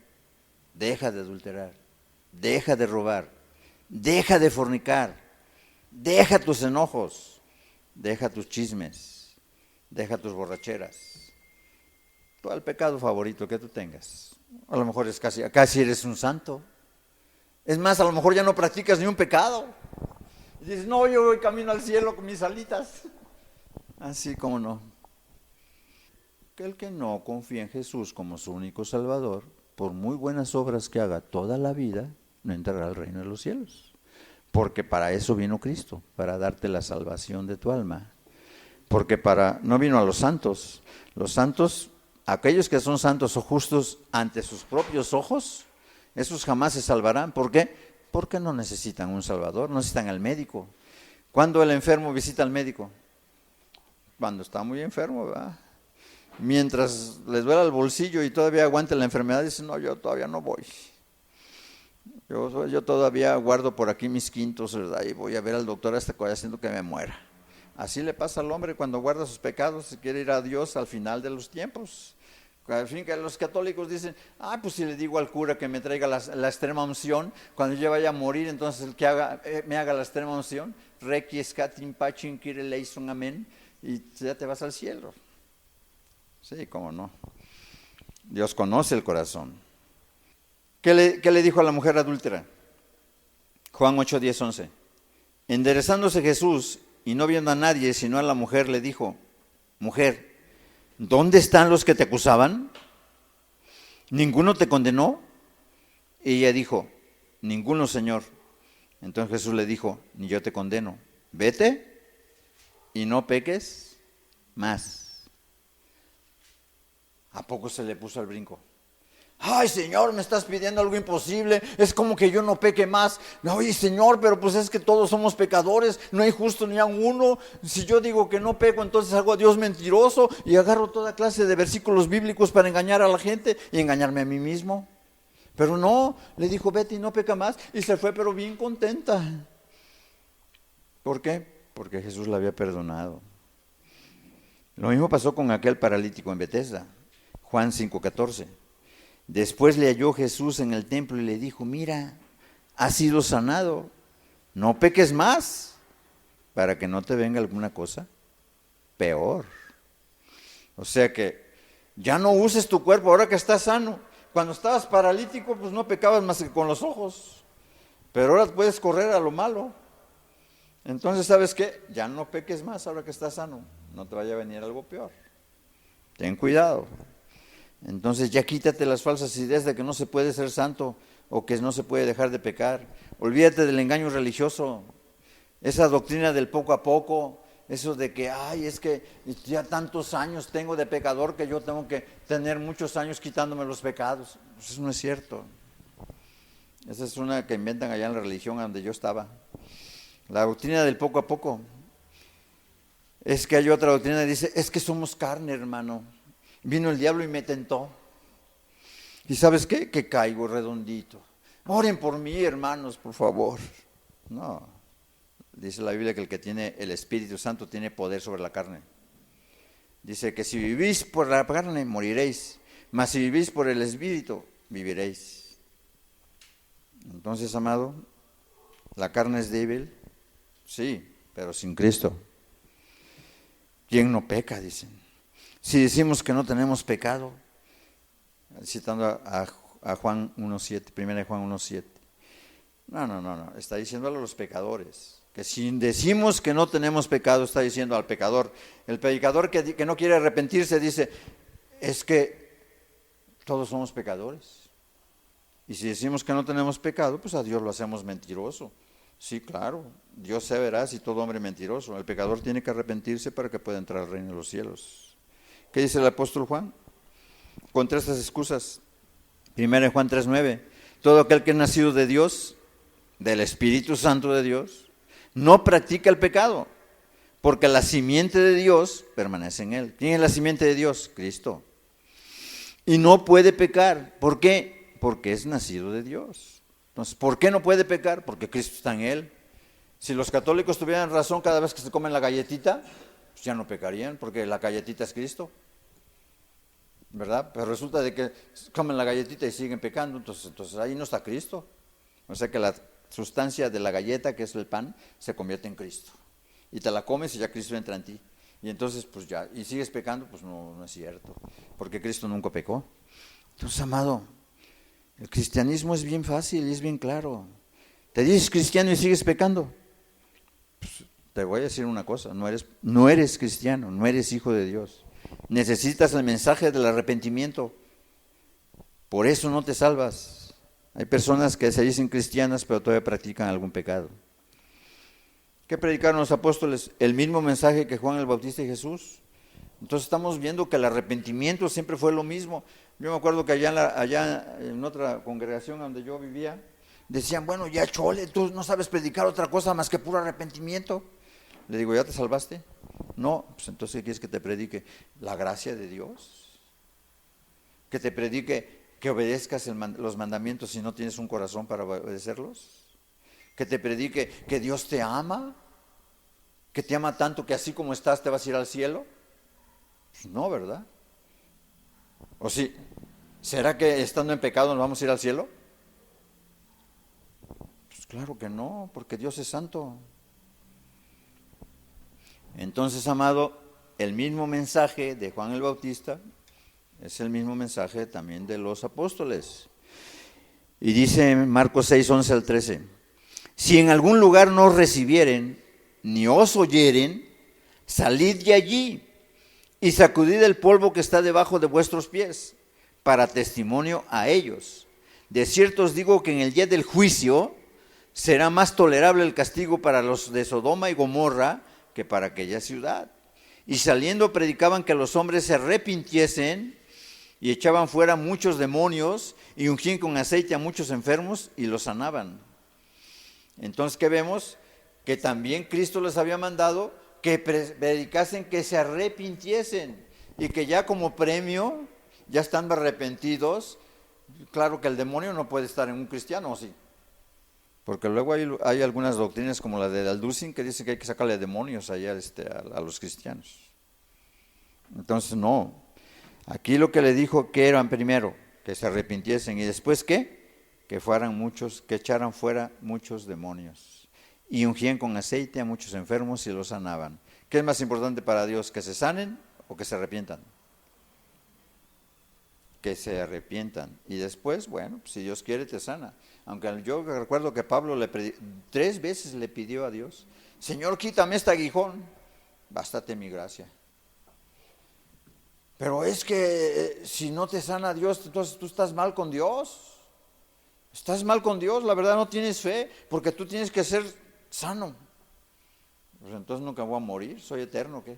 A: Deja de adulterar. Deja de robar. Deja de fornicar, deja tus enojos, deja tus chismes, deja tus borracheras. Todo el pecado favorito que tú tengas. A lo mejor es casi eres un santo. Es más, a lo mejor ya no practicas ni un pecado. Y dices, no, yo voy camino al cielo con mis alitas. Así como no. Que el que no confía en Jesús como su único Salvador, por muy buenas obras que haga toda la vida, no entrará al reino de los cielos. Porque para eso vino Cristo, para darte la salvación de tu alma. Porque no vino a los santos. Los santos, aquellos que son santos o justos ante sus propios ojos, esos jamás se salvarán. ¿Por qué? Porque no necesitan un Salvador, no necesitan al médico. ¿Cuándo el enfermo visita al médico? Cuando está muy enfermo, ¿verdad? Mientras les duela el bolsillo y todavía aguante la enfermedad, dicen, no, yo todavía no voy. Yo todavía guardo por aquí mis quintos, ¿verdad? Y voy a ver al doctor hasta que vaya haciendo que me muera. Así le pasa al hombre cuando guarda sus pecados y quiere ir a Dios al final de los tiempos. Al fin que los católicos dicen, pues si le digo al cura que me traiga la extrema unción, cuando yo vaya a morir, entonces el que me haga la extrema unción, requi scatin pachin kire leison amén, y ya te vas al cielo. Sí, cómo no. Dios conoce el corazón. ¿Qué le dijo a la mujer adúltera? Juan 8, 10, 11. Enderezándose Jesús y no viendo a nadie sino a la mujer, le dijo, mujer, ¿dónde están los que te acusaban? ¿Ninguno te condenó? Y ella dijo, ninguno, Señor. Entonces Jesús le dijo, ni yo te condeno. Vete y no peques más. ¿A poco se le puso al brinco? Ay, Señor, me estás pidiendo algo imposible, es como que yo no peque más. Oye, Señor, pero pues es que todos somos pecadores, no hay justo ni a uno. Si yo digo que no peco, entonces hago a Dios mentiroso y agarro toda clase de versículos bíblicos para engañar a la gente y engañarme a mí mismo. Pero no, le dijo, vete y no peca más, y se fue pero bien contenta. ¿Por qué? Porque Jesús la había perdonado. Lo mismo pasó con aquel paralítico en Betesda, Juan 5:14. Después le halló Jesús en el templo y le dijo, mira, has sido sanado, no peques más, para que no te venga alguna cosa peor. O sea que ya no uses tu cuerpo ahora que estás sano. Cuando estabas paralítico, pues no pecabas más que con los ojos, pero ahora puedes correr a lo malo. Entonces, ¿sabes qué? Ya no peques más ahora que estás sano, no te vaya a venir algo peor. Ten cuidado. Entonces ya quítate las falsas ideas de que no se puede ser santo o que no se puede dejar de pecar. Olvídate del engaño religioso, esa doctrina del poco a poco, eso de que, es que ya tantos años tengo de pecador que yo tengo que tener muchos años quitándome los pecados. Pues eso no es cierto. Esa es una que inventan allá en la religión donde yo estaba. La doctrina del poco a poco. Es que hay otra doctrina que dice, es que somos carne, hermano. Vino el diablo y me tentó. ¿Y sabes qué? Que caigo redondito. Oren por mí, hermanos, por favor. No. Dice la Biblia que el que tiene el Espíritu Santo tiene poder sobre la carne. Dice que si vivís por la carne, moriréis. Mas si vivís por el Espíritu, viviréis. Entonces, amado, ¿la carne es débil? Sí, pero sin Cristo. ¿Quién no peca? Dicen. Si decimos que no tenemos pecado, citando a Juan 1.7, 1 Juan 1.7. No, está diciéndole a los pecadores, que si decimos que no tenemos pecado, está diciendo al pecador. El pecador que no quiere arrepentirse dice, es que todos somos pecadores. Y si decimos que no tenemos pecado, pues a Dios lo hacemos mentiroso. Sí, claro, Dios se verá si todo hombre mentiroso. El pecador tiene que arrepentirse para que pueda entrar al reino de los cielos. ¿Qué dice el apóstol Juan? Contra estas excusas. 1 Juan 3:9. Todo aquel que es nacido de Dios, del Espíritu Santo de Dios, no practica el pecado, porque la simiente de Dios permanece en él. ¿Quién es la simiente de Dios? Cristo. Y no puede pecar. ¿Por qué? Porque es nacido de Dios. Entonces, ¿por qué no puede pecar? Porque Cristo está en él. Si los católicos tuvieran razón cada vez que se comen la galletita, pues ya no pecarían, porque la galletita es Cristo, ¿verdad? Pero resulta de que comen la galletita y siguen pecando, entonces ahí no está Cristo. O sea que la sustancia de la galleta, que es el pan, se convierte en Cristo. Y te la comes y ya Cristo entra en ti. Y entonces, pues ya, y sigues pecando, pues no es cierto, porque Cristo nunca pecó. Entonces, amado, el cristianismo es bien fácil y es bien claro. Te dices cristiano y sigues pecando. Pues, te voy a decir una cosa, no eres cristiano, no eres hijo de Dios. Necesitas el mensaje del arrepentimiento. Por eso no te salvas. Hay personas que se dicen cristianas, pero todavía practican algún pecado. ¿Qué predicaron los apóstoles? El mismo mensaje que Juan el Bautista y Jesús. Entonces estamos viendo que el arrepentimiento siempre fue lo mismo. Yo me acuerdo que allá en otra congregación donde yo vivía, decían, bueno, ya chole, tú no sabes predicar otra cosa más que puro arrepentimiento. Le digo, ¿ya te salvaste? No, pues entonces ¿qué quieres que te predique? ¿La gracia de Dios? ¿Que te predique que obedezcas los mandamientos si no tienes un corazón para obedecerlos? ¿Que te predique que Dios te ama? ¿Que te ama tanto que así como estás te vas a ir al cielo? Pues no, ¿verdad? ¿O sí? ¿Será que estando en pecado nos vamos a ir al cielo? Pues claro que no, porque Dios es santo. Entonces, amado, el mismo mensaje de Juan el Bautista es el mismo mensaje también de los apóstoles. Y dice Marcos 6, 11 al 13, si en algún lugar no os recibieren, ni os oyeren, salid de allí y sacudid el polvo que está debajo de vuestros pies, para testimonio a ellos. De cierto os digo que en el día del juicio será más tolerable el castigo para los de Sodoma y Gomorra que para aquella ciudad. Y saliendo predicaban que los hombres se arrepintiesen y echaban fuera muchos demonios y ungían con aceite a muchos enfermos y los sanaban. Entonces, ¿qué vemos? Que también Cristo les había mandado que predicasen que se arrepintiesen y que ya como premio, ya estando arrepentidos, claro que el demonio no puede estar en un cristiano, ¿o sí? Porque luego hay algunas doctrinas como la de Alducin que dice que hay que sacarle demonios allá a los cristianos. Entonces no, aquí lo que le dijo que eran primero, que se arrepintiesen y después ¿qué? Que fueran muchos, que echaran fuera muchos demonios y ungían con aceite a muchos enfermos y los sanaban. ¿Qué es más importante para Dios, que se sanen o que se arrepientan? Que se arrepientan y después, bueno, si Dios quiere te sana. Aunque yo recuerdo que Pablo 3 veces le pidió a Dios, Señor, quítame este aguijón, bástate mi gracia. Pero es que si no te sana Dios, entonces tú estás mal con Dios. Estás mal con Dios, la verdad no tienes fe, porque tú tienes que ser sano. Pues entonces nunca voy a morir, soy eterno, ¿qué?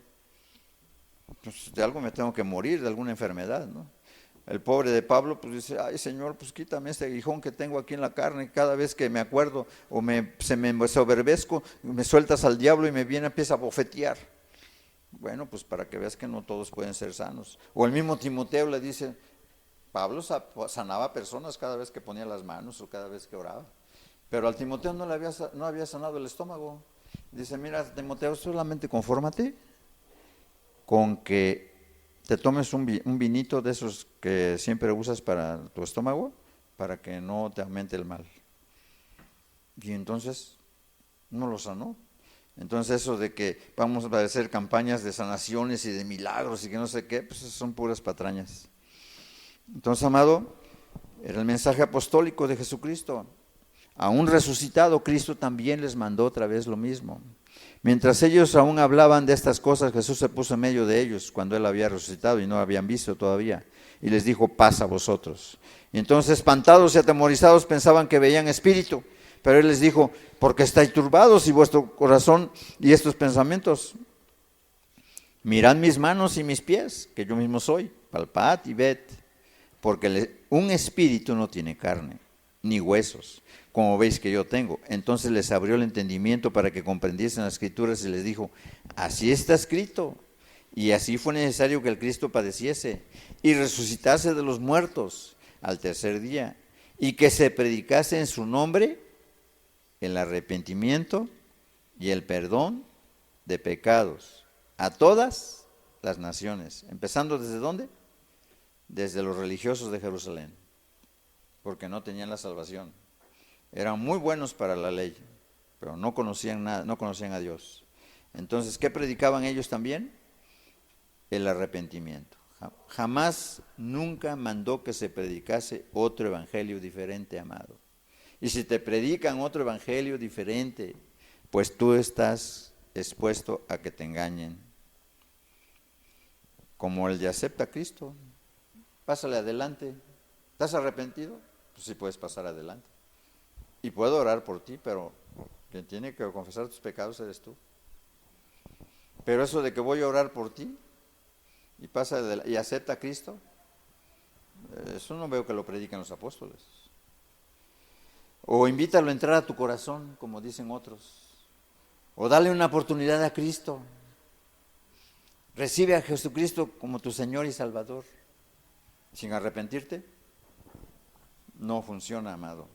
A: Pues de algo me tengo que morir, de alguna enfermedad, ¿no? El pobre de Pablo pues dice, ay Señor, pues quítame este aguijón que tengo aquí en la carne, cada vez que me acuerdo o se me soberbezco, me sueltas al diablo y me viene, empieza a bofetear. Bueno, pues para que veas que no todos pueden ser sanos. O el mismo Timoteo le dice, Pablo sanaba a personas cada vez que ponía las manos o cada vez que oraba. Pero al Timoteo no había sanado el estómago. Dice, mira Timoteo, solamente confórmate con que te tomes un vinito de esos que siempre usas para tu estómago, para que no te aumente el mal. Y entonces no lo sanó. Entonces eso de que vamos a hacer campañas de sanaciones y de milagros y que no sé qué, pues son puras patrañas. Entonces, amado, era el mensaje apostólico de Jesucristo. A un resucitado, Cristo también les mandó otra vez lo mismo. Mientras ellos aún hablaban de estas cosas, Jesús se puso en medio de ellos cuando Él había resucitado y no habían visto todavía. Y les dijo, paz a vosotros. Y entonces, espantados y atemorizados, pensaban que veían espíritu. Pero Él les dijo, ¿por qué estáis turbados y vuestro corazón y estos pensamientos? Mirad mis manos y mis pies, que yo mismo soy. Palpad y ved. Porque un espíritu no tiene carne, ni huesos, como veis que yo tengo. Entonces les abrió el entendimiento para que comprendiesen las Escrituras y les dijo, así está escrito, y así fue necesario que el Cristo padeciese y resucitase de los muertos al tercer día, y que se predicase en su nombre el arrepentimiento y el perdón de pecados a todas las naciones. ¿Empezando desde dónde? Desde los religiosos de Jerusalén, porque no tenían la salvación. Eran muy buenos para la ley, pero no conocían nada, no conocían a Dios. Entonces, ¿qué predicaban ellos también? El arrepentimiento. Jamás, nunca mandó que se predicase otro evangelio diferente, amado. Y si te predican otro evangelio diferente, pues tú estás expuesto a que te engañen. Como el de acepta a Cristo, pásale adelante. ¿Estás arrepentido? Pues sí puedes pasar adelante. Y puedo orar por ti, pero quien tiene que confesar tus pecados eres tú. Pero eso de que voy a orar por ti y y acepta a Cristo, eso no veo que lo predican los apóstoles. O invítalo a entrar a tu corazón, como dicen otros. O dale una oportunidad a Cristo. Recibe a Jesucristo como tu Señor y Salvador. Sin arrepentirte, no funciona, amado.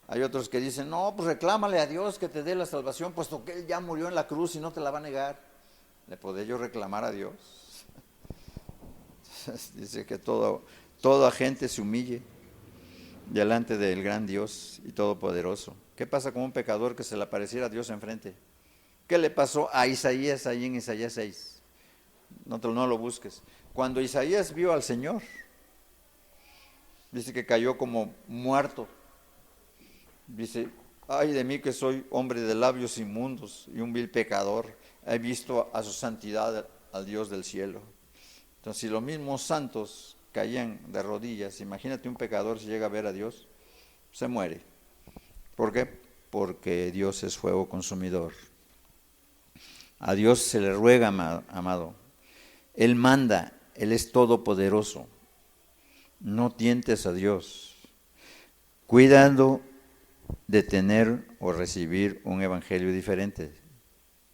A: Hay otros que dicen, no, pues reclámale a Dios que te dé la salvación, puesto que Él ya murió en la cruz y no te la va a negar. ¿Le podré yo reclamar a Dios? Dice que toda gente se humille delante del gran Dios y todopoderoso. ¿Qué pasa con un pecador que se le apareciera a Dios enfrente? ¿Qué le pasó a Isaías ahí en Isaías 6? No lo busques. Cuando Isaías vio al Señor, dice que cayó como muerto. Dice, ay de mí que soy hombre de labios inmundos y un vil pecador. He visto a su santidad, al Dios del cielo. Entonces, si los mismos santos caían de rodillas, imagínate un pecador si llega a ver a Dios, se muere. ¿Por qué? Porque Dios es fuego consumidor. A Dios se le ruega, amado. Él manda, Él es todopoderoso. No tientes a Dios. Cuidando de tener o recibir un evangelio diferente.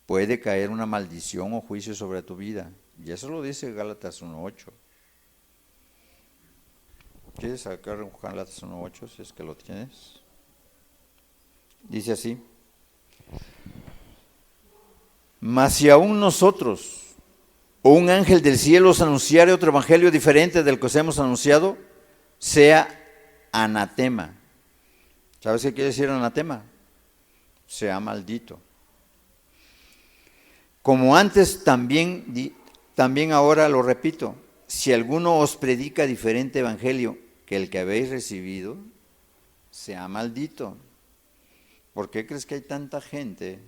A: Puede caer una maldición o juicio sobre tu vida. Y eso lo dice Gálatas 1:8. ¿Quieres sacar Gálatas 1:8 si es que lo tienes? Dice así. Mas si aún nosotros o un ángel del cielo os anunciare otro evangelio diferente del que os hemos anunciado, sea anatema. ¿Sabes qué quiere decir anatema? Sea maldito. Como antes también ahora lo repito, si alguno os predica diferente evangelio que el que habéis recibido, sea maldito. ¿Por qué crees que hay tanta gente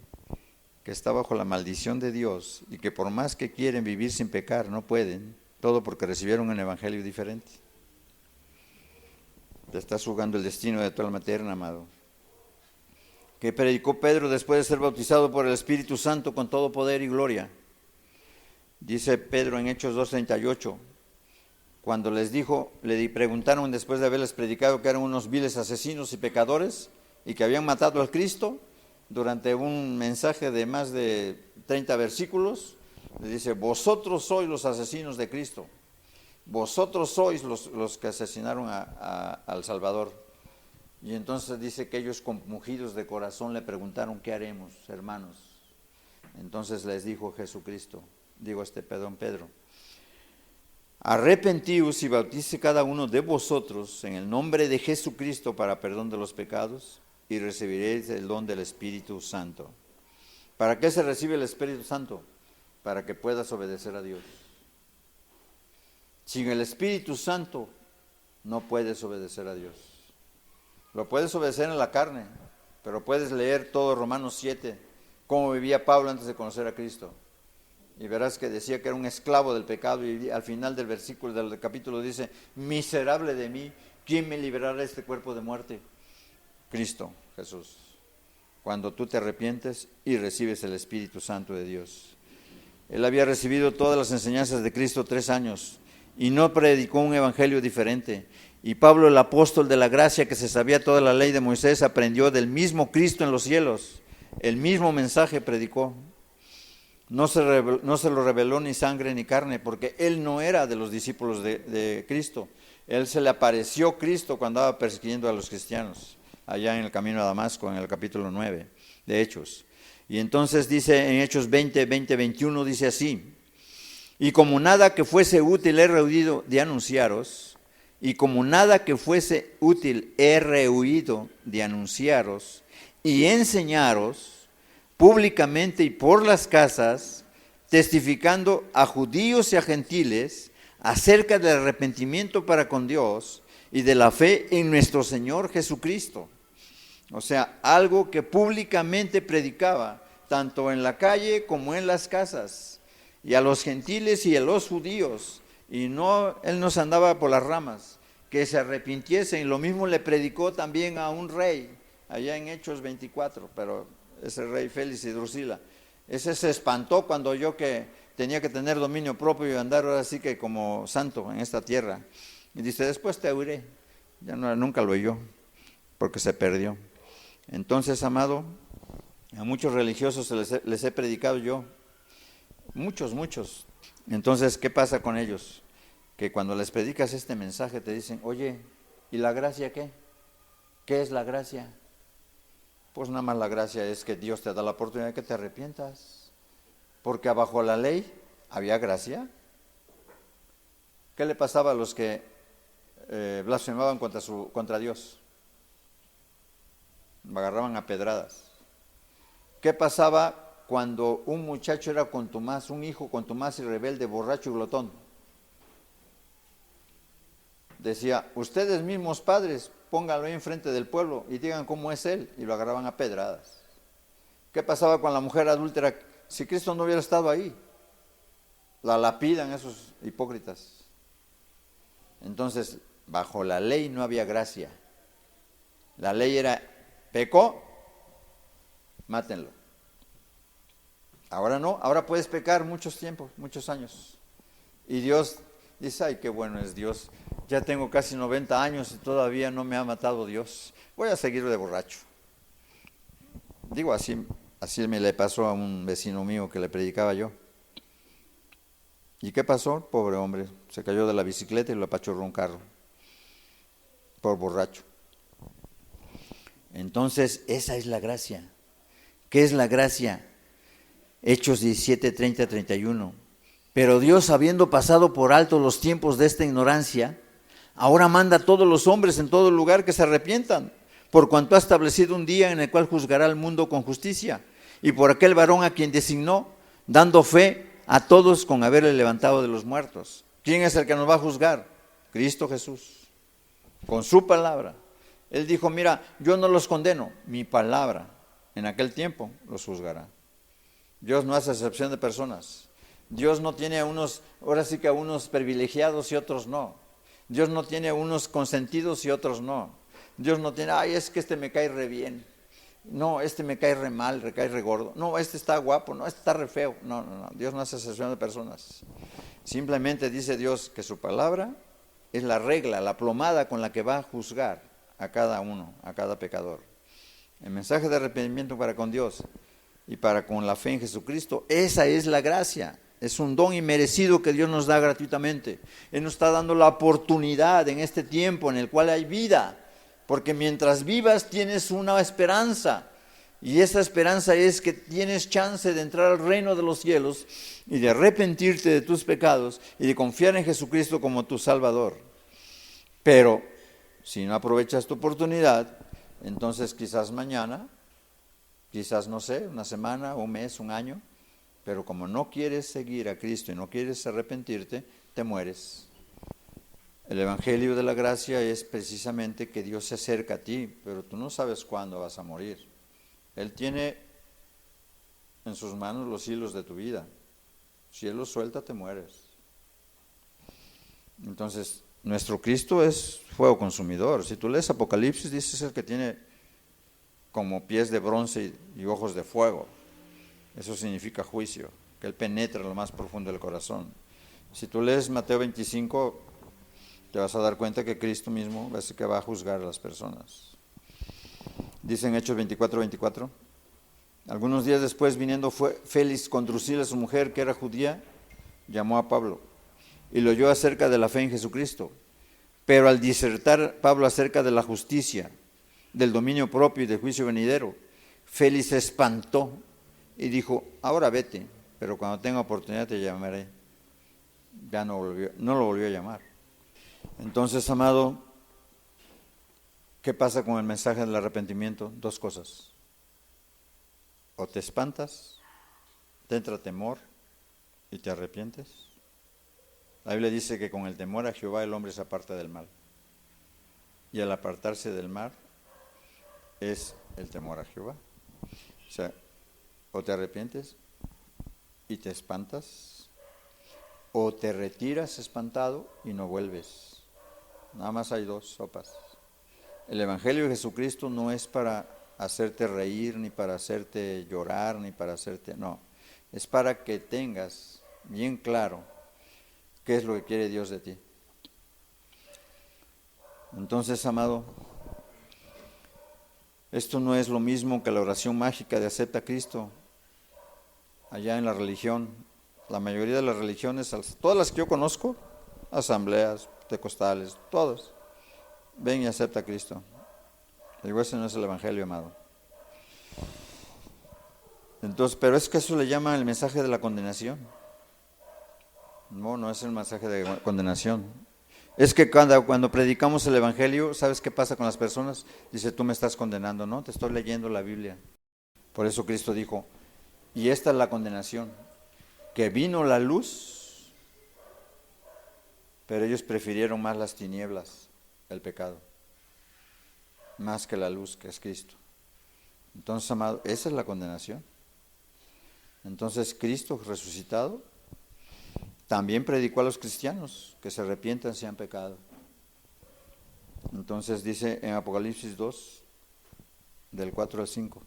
A: que está bajo la maldición de Dios y que por más que quieren vivir sin pecar, no pueden? Todo porque recibieron un evangelio diferente. Te estás jugando el destino de tu alma eterna, amado. Que predicó Pedro después de ser bautizado por el Espíritu Santo con todo poder y gloria. Dice Pedro en Hechos 2:38, cuando les dijo, preguntaron después de haberles predicado que eran unos viles asesinos y pecadores y que habían matado al Cristo, durante un mensaje de más de 30 versículos, le dice, vosotros sois los asesinos de Cristo, vosotros sois los que asesinaron al Salvador. Y entonces dice que ellos compungidos de corazón le preguntaron, ¿qué haremos, hermanos? Entonces les dijo Jesucristo, Pedro, arrepentíos y bautice cada uno de vosotros en el nombre de Jesucristo para perdón de los pecados y recibiréis el don del Espíritu Santo. ¿Para qué se recibe el Espíritu Santo? Para que puedas obedecer a Dios. Sin el Espíritu Santo no puedes obedecer a Dios. Lo puedes obedecer en la carne, pero puedes leer todo Romanos 7, cómo vivía Pablo antes de conocer a Cristo. Y verás que decía que era un esclavo del pecado y al final del versículo del capítulo dice, miserable de mí, ¿quién me librará de este cuerpo de muerte? Cristo, Jesús. Cuando tú te arrepientes y recibes el Espíritu Santo de Dios. Él había recibido todas las enseñanzas de Cristo 3 años y no predicó un evangelio diferente. Y Pablo, el apóstol de la gracia que se sabía toda la ley de Moisés, aprendió del mismo Cristo en los cielos. El mismo mensaje predicó. No se lo reveló ni sangre ni carne, porque él no era de los discípulos de Cristo. Él se le apareció Cristo cuando andaba persiguiendo a los cristianos, allá en el camino a Damasco, en el capítulo 9 de Hechos. Y entonces dice en Hechos 21, dice así, y como nada que fuese útil he rehuido de anunciaros, y como nada que fuese útil he rehuido de anunciaros y enseñaros públicamente y por las casas, testificando a judíos y a gentiles acerca del arrepentimiento para con Dios y de la fe en nuestro Señor Jesucristo. O sea, algo que públicamente predicaba, tanto en la calle como en las casas, y a los gentiles y a los judíos. Y no, él no se andaba por las ramas, que se arrepintiesen. Y lo mismo le predicó también a un rey, allá en Hechos 24, pero ese rey Félix y Drusila. Ese se espantó cuando oyó que tenía que tener dominio propio y andar ahora sí que como santo en esta tierra. Y dice, después te oiré. Ya no, nunca lo oyó, porque se perdió. Entonces, amado, a muchos religiosos les he predicado yo, muchos. Entonces, ¿qué pasa con ellos? Que cuando les predicas este mensaje te dicen, oye, ¿y la gracia qué? ¿Qué es la gracia? Pues nada más la gracia es que Dios te da la oportunidad de que te arrepientas. Porque abajo la ley había gracia. ¿Qué le pasaba a los que blasfemaban contra Dios? Me agarraban a pedradas. ¿Qué pasaba cuando un muchacho era contumaz, un hijo contumaz y rebelde, borracho y glotón? Decía, ustedes mismos padres, pónganlo ahí enfrente del pueblo y digan cómo es él, y lo agarraban a pedradas. ¿Qué pasaba con la mujer adúltera? Si Cristo no hubiera estado ahí, la lapidan esos hipócritas. Entonces, bajo la ley no había gracia. La ley era, pecó, mátenlo. Ahora no, ahora puedes pecar muchos tiempos, muchos años. Y Dios dice, ay, qué bueno es Dios. Ya tengo casi 90 años y todavía no me ha matado Dios. Voy a seguir de borracho. Digo, así me le pasó a un vecino mío que le predicaba yo. ¿Y qué pasó? Pobre hombre, se cayó de la bicicleta y lo apachurró un carro. Por borracho. Entonces, esa es la gracia. ¿Qué es la gracia? Hechos 17, 30, 31. Pero Dios, habiendo pasado por alto los tiempos de esta ignorancia, ahora manda a todos los hombres en todo lugar que se arrepientan, por cuanto ha establecido un día en el cual juzgará al mundo con justicia, y por aquel varón a quien designó, dando fe a todos con haberle levantado de los muertos. ¿Quién es el que nos va a juzgar? Cristo Jesús, con su palabra. Él dijo, mira, yo no los condeno, mi palabra en aquel tiempo los juzgará. Dios no hace excepción de personas. Dios no tiene a unos, ahora sí que a unos privilegiados y otros no. Dios no tiene a unos consentidos y otros no. Dios no tiene, ay, es que este me cae re bien. No, este me cae re mal, cae re gordo. No, este está guapo, no, este está re feo. No. Dios no hace excepción de personas. Simplemente dice Dios que su palabra es la regla, la plomada con la que va a juzgar a cada uno, a cada pecador. El mensaje de arrepentimiento para con Dios y para con la fe en Jesucristo, esa es la gracia. Es un don inmerecido que Dios nos da gratuitamente. Él nos está dando la oportunidad en este tiempo en el cual hay vida, porque mientras vivas tienes una esperanza, y esa esperanza es que tienes chance de entrar al reino de los cielos y de arrepentirte de tus pecados y de confiar en Jesucristo como tu Salvador. Pero si no aprovechas tu oportunidad, entonces quizás mañana, quizás no sé, una semana, un mes, un año, pero como no quieres seguir a Cristo y no quieres arrepentirte, te mueres. El Evangelio de la Gracia es precisamente que Dios se acerca a ti, pero tú no sabes cuándo vas a morir. Él tiene en sus manos los hilos de tu vida. Si Él los suelta, te mueres. Entonces, nuestro Cristo es fuego consumidor. Si tú lees Apocalipsis, dice es el que tiene como pies de bronce y ojos de fuego. Eso significa juicio, que Él penetra lo más profundo del corazón. Si tú lees Mateo 25, te vas a dar cuenta que Cristo mismo es el que va a juzgar a las personas. Dice en Hechos 24. Algunos días después, viniendo Félix con Drusila, su mujer, que era judía, llamó a Pablo y lo oyó acerca de la fe en Jesucristo. Pero al disertar Pablo acerca de la justicia, del dominio propio y del juicio venidero, Félix se espantó y dijo, ahora vete, pero cuando tenga oportunidad te llamaré. Ya no lo volvió a llamar. Entonces, amado, ¿qué pasa con el mensaje del arrepentimiento? Dos cosas. O te espantas, te entra temor y te arrepientes. La Biblia dice que con el temor a Jehová el hombre se aparta del mal. Y al apartarse del mal es el temor a Jehová. O sea, o te arrepientes y te espantas, o te retiras espantado y no vuelves. Nada más hay dos sopas. El Evangelio de Jesucristo no es para hacerte reír, ni para hacerte llorar, ni para hacerte... No, es para que tengas bien claro qué es lo que quiere Dios de ti. Entonces, amado, esto no es lo mismo que la oración mágica de acepta a Cristo. Allá en la religión, la mayoría de las religiones, todas las que yo conozco, asambleas, pentecostales, todas, ven y acepta a Cristo. Digo, ese no es el Evangelio, amado. Entonces, pero es que eso le llama el mensaje de la condenación. No, no es el mensaje de condenación. Es que cuando predicamos el Evangelio, ¿sabes qué pasa con las personas? Dice, tú me estás condenando. No, te estoy leyendo la Biblia. Por eso Cristo dijo, y esta es la condenación, que vino la luz, pero ellos prefirieron más las tinieblas, el pecado, más que la luz que es Cristo. Entonces, amado, esa es la condenación. Entonces, Cristo resucitado también predicó a los cristianos que se arrepientan si han pecado. Entonces dice en Apocalipsis 2, del 4 al 5,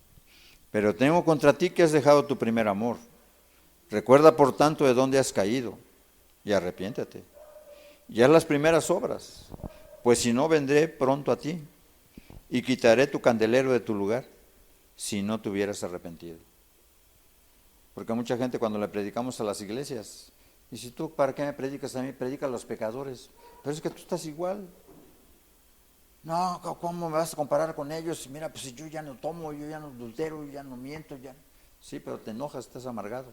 A: pero tengo contra ti que has dejado tu primer amor. Recuerda por tanto de dónde has caído y arrepiéntate. Y haz las primeras obras, pues si no vendré pronto a ti y quitaré tu candelero de tu lugar si no te hubieras arrepentido. Porque mucha gente cuando le predicamos a las iglesias, dice, ¿tú para qué me predicas a mí? Predica a los pecadores. Pero es que tú estás igual. No, ¿cómo me vas a comparar con ellos? Mira, pues si yo ya no tomo, yo ya no adultero, yo ya no miento, ya. Sí, pero te enojas, estás amargado.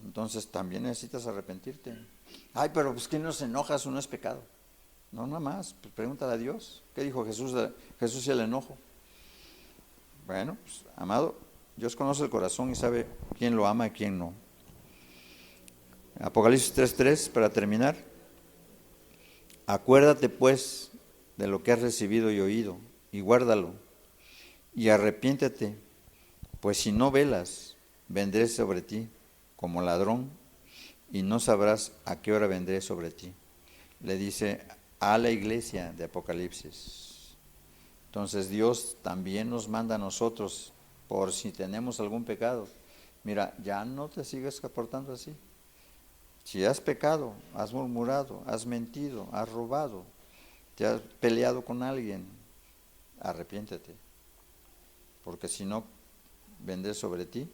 A: Entonces también necesitas arrepentirte. Ay, pero pues que no se enoja, eso no es pecado. No, nada más, pues pregúntale a Dios. ¿Qué dijo Jesús y el enojo? Bueno, pues amado, Dios conoce el corazón y sabe quién lo ama y quién no. Apocalipsis 3:3, para terminar. Acuérdate pues de lo que has recibido y oído, y guárdalo, y arrepiéntete, pues si no velas, vendré sobre ti como ladrón, y no sabrás a qué hora vendré sobre ti. Le dice a la iglesia de Apocalipsis. Entonces Dios también nos manda a nosotros, por si tenemos algún pecado. Mira, ya no te sigas comportando así. Si has pecado, has murmurado, has mentido, has robado, te has peleado con alguien, arrepiéntete. Porque si no, vendré sobre ti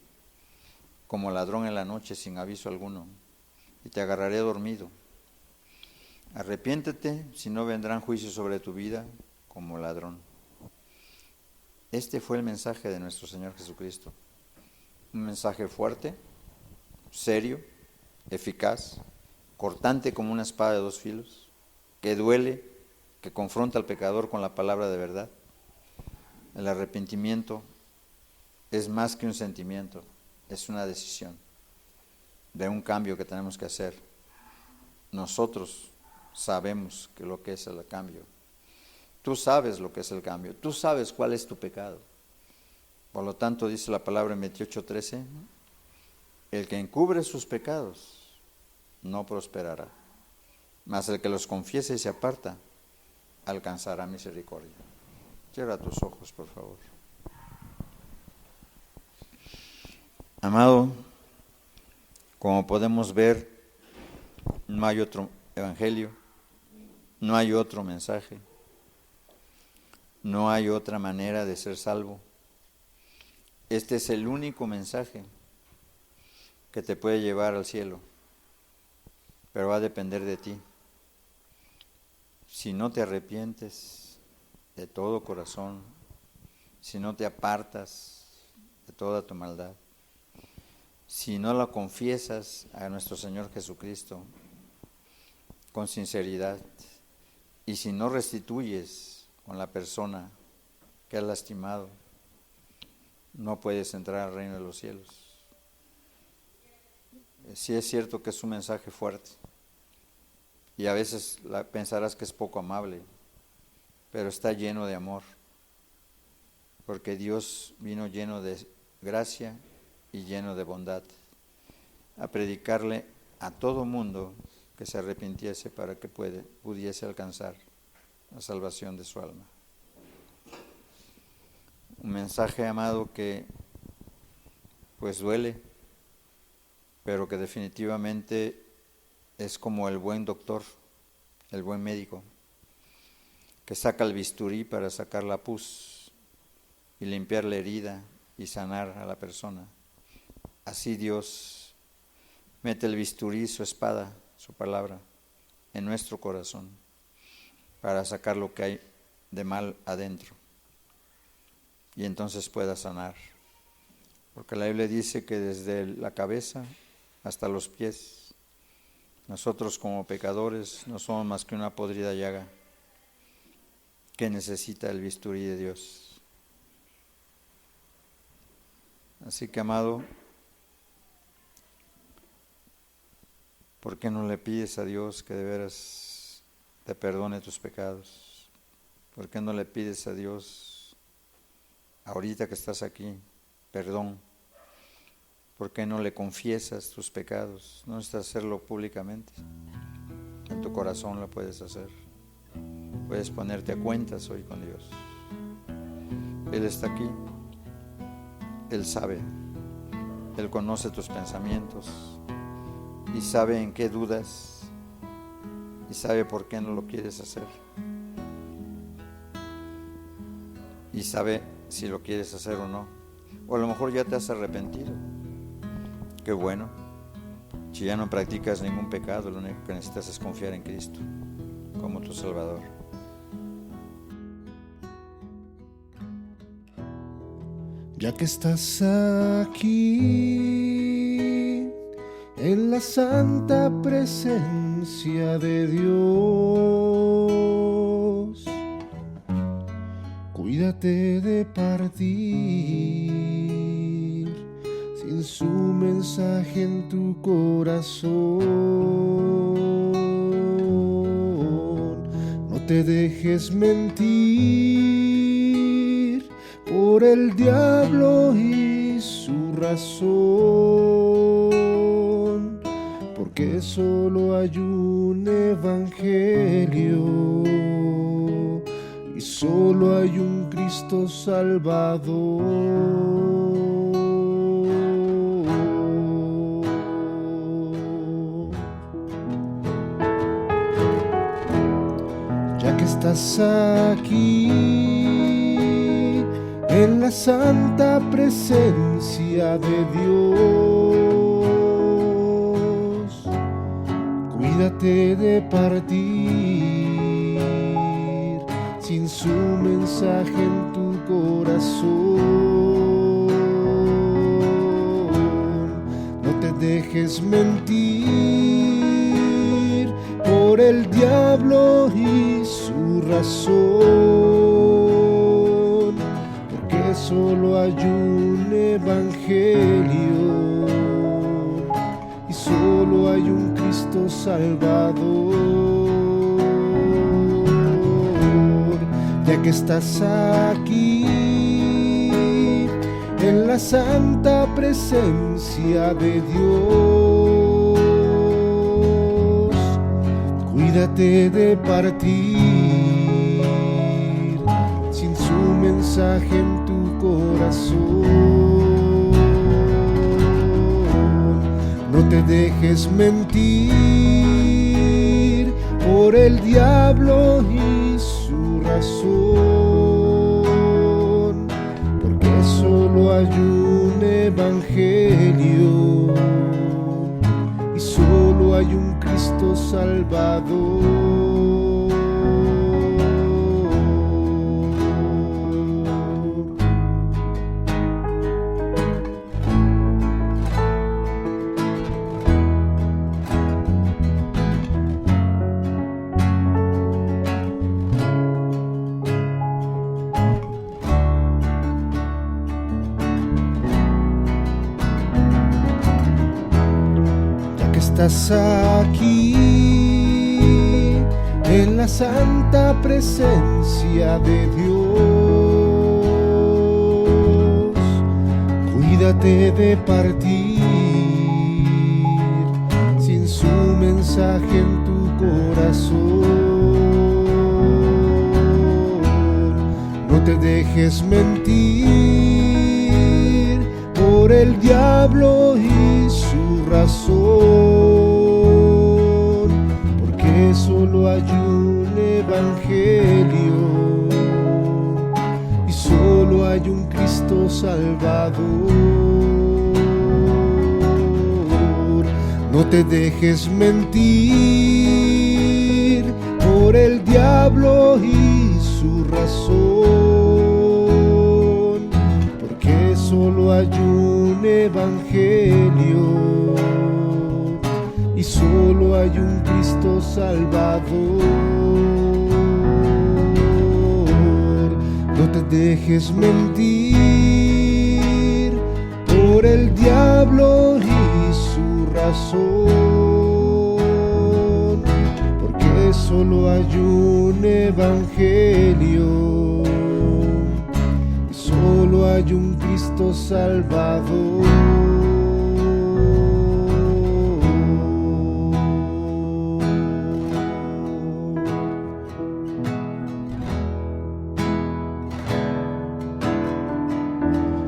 A: como ladrón en la noche sin aviso alguno y te agarraré dormido. Arrepiéntete, si no vendrán juicios sobre tu vida como ladrón. Este fue el mensaje de nuestro Señor Jesucristo. Un mensaje fuerte, serio, eficaz, cortante como una espada de dos filos, que duele, que confronta al pecador con la palabra de verdad. El arrepentimiento es más que un sentimiento, es una decisión de un cambio que tenemos que hacer. Nosotros sabemos que lo que es el cambio. Tú sabes lo que es el cambio, tú sabes cuál es tu pecado. Por lo tanto, dice la palabra en 28:13, el que encubre sus pecados no prosperará, mas el que los confiese y se aparta alcanzará misericordia. Cierra tus ojos, por favor. Amado, como podemos ver, no hay otro evangelio, no hay otro mensaje, no hay otra manera de ser salvo. Este es el único mensaje que te puede llevar al cielo, pero va a depender de ti. Si no te arrepientes de todo corazón, si no te apartas de toda tu maldad, si no la confiesas a nuestro Señor Jesucristo con sinceridad. Y si no restituyes con la persona que has lastimado, no puedes entrar al reino de los cielos. Sí es cierto que es un mensaje fuerte y a veces pensarás que es poco amable, pero está lleno de amor, porque Dios vino lleno de gracia y lleno de bondad a predicarle a todo mundo que se arrepintiese para que pudiese alcanzar la salvación de su alma. Un mensaje, amado, que pues duele, pero que definitivamente es como el buen doctor, el buen médico, que saca el bisturí para sacar la pus y limpiar la herida y sanar a la persona. Así Dios mete el bisturí, su espada, su palabra, en nuestro corazón para sacar lo que hay de mal adentro y entonces pueda sanar. Porque la Biblia dice que desde la cabeza hasta los pies, nosotros como pecadores no somos más que una podrida llaga que necesita el bisturí de Dios. Así que, amado, ¿por qué no le pides a Dios que de veras te perdone tus pecados? ¿Por qué no le pides a Dios, ahorita que estás aquí, perdón? ¿Por qué no le confiesas tus pecados? No necesitas hacerlo públicamente. En tu corazón lo puedes hacer. Puedes ponerte a cuentas hoy con Dios. Él está aquí. Él sabe. Él conoce tus pensamientos y sabe en qué dudas y sabe por qué no lo quieres hacer. Y sabe si lo quieres hacer o no. O a lo mejor ya te has arrepentido. Qué bueno. Si ya no practicas ningún pecado, lo único que necesitas es confiar en Cristo como tu Salvador.
B: Ya que estás aquí, en la santa presencia de Dios, cuídate de partir sin su mensaje en tu corazón. No te dejes mentir por el diablo y su razón, porque solo hay un evangelio y solo hay un Cristo Salvador. Ya que estás aquí en la santa presencia de Dios, cuídate de partir sin su mensaje en tu corazón. No te dejes mentir por el diablo y su razón, porque solo hay un evangelio y solo hay un Cristo Salvador. Ya que estás aquí en la santa presencia de Dios, cuídate de partir sin su mensaje en tu corazón. No te dejes mentir por el diablo y su razón, porque solo hay un evangelio y solo hay un Cristo Salvador. estás aquí en la santa presencia de Dios. Cuídate de partir sin su mensaje en tu corazón. No te dejes mentir por el diablo y su razón, porque solo hay un evangelio y solo hay un Cristo Salvador. No te dejes mentir por el diablo y su razón, porque solo hay un evangelio y solo hay un Cristo Salvador. No te dejes mentir por el diablo y su razón, porque solo hay un evangelio y solo hay un Cristo Salvador.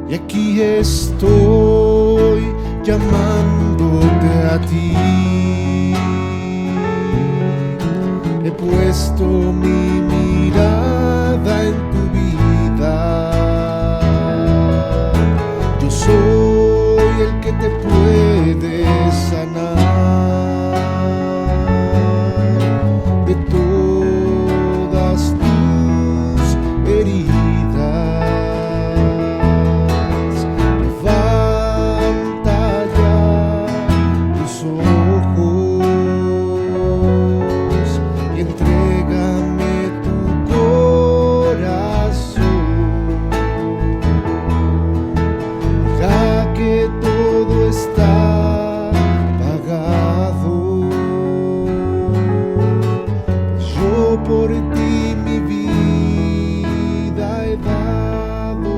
B: Y aquí estoy llamándote a ti. He puesto mi mirada en tu vida. Yo soy el que te puede sanar de todas tus heridas. Por ti mi vida he dado.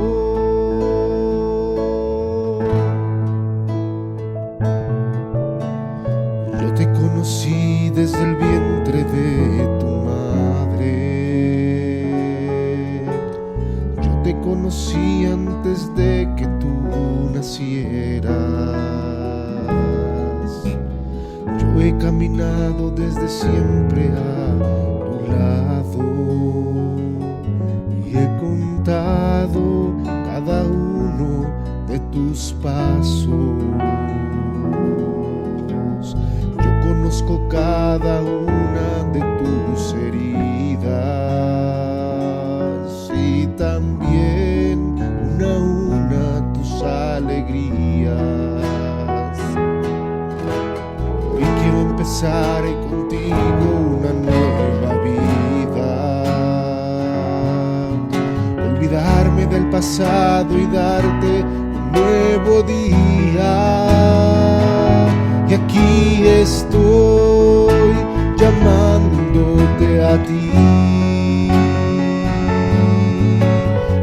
B: Yo te conocí desde el vientre de tu madre. Yo te conocí antes de que tú nacieras. Yo he caminado desde siempre a lado y he contado cada uno de tus pasos. Yo conozco cada una de tus heridas y también una a una tus alegrías. Hoy quiero empezar contigo una nueva vida, olvidarme del pasado y darte un nuevo día. Y aquí estoy llamándote a ti.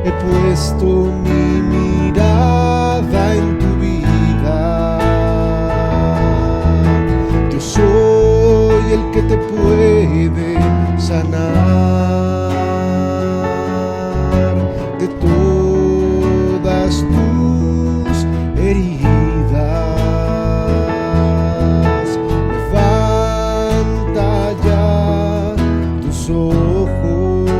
B: He puesto mi mirada en tu vida. Yo soy el que te puede sanar de todas tus heridas. Levanta ya tus ojos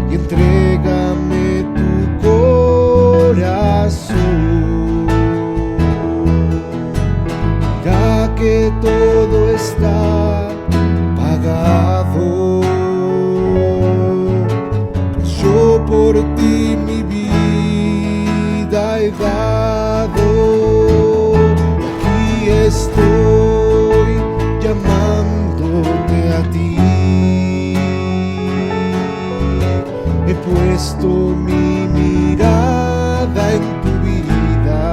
B: y entrégame tu corazón. Ya que todo está pagado, pues yo por ti mi vida he dado. Aquí estoy llamándote a ti. He puesto mi mirada en tu vida.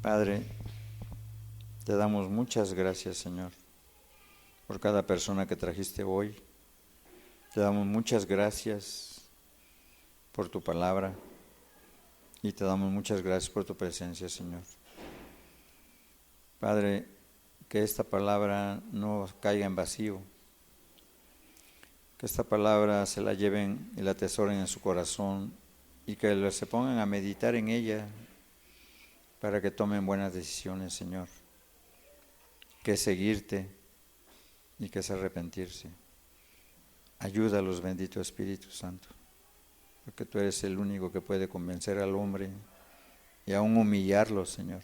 A: Padre, te damos muchas gracias, Señor, por cada persona que trajiste hoy. Te damos muchas gracias por tu palabra y te damos muchas gracias por tu presencia, Señor. Padre, que esta palabra no caiga en vacío, que esta palabra se la lleven y la atesoren en su corazón y que se pongan a meditar en ella para que tomen buenas decisiones, Señor, que es seguirte y que es arrepentirse. Ayúdalos, bendito Espíritu Santo, porque tú eres el único que puede convencer al hombre y aún humillarlo, Señor,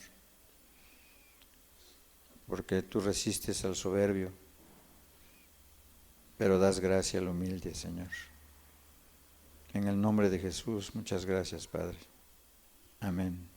A: porque tú resistes al soberbio, pero das gracia al humilde, Señor. En el nombre de Jesús, muchas gracias, Padre. Amén.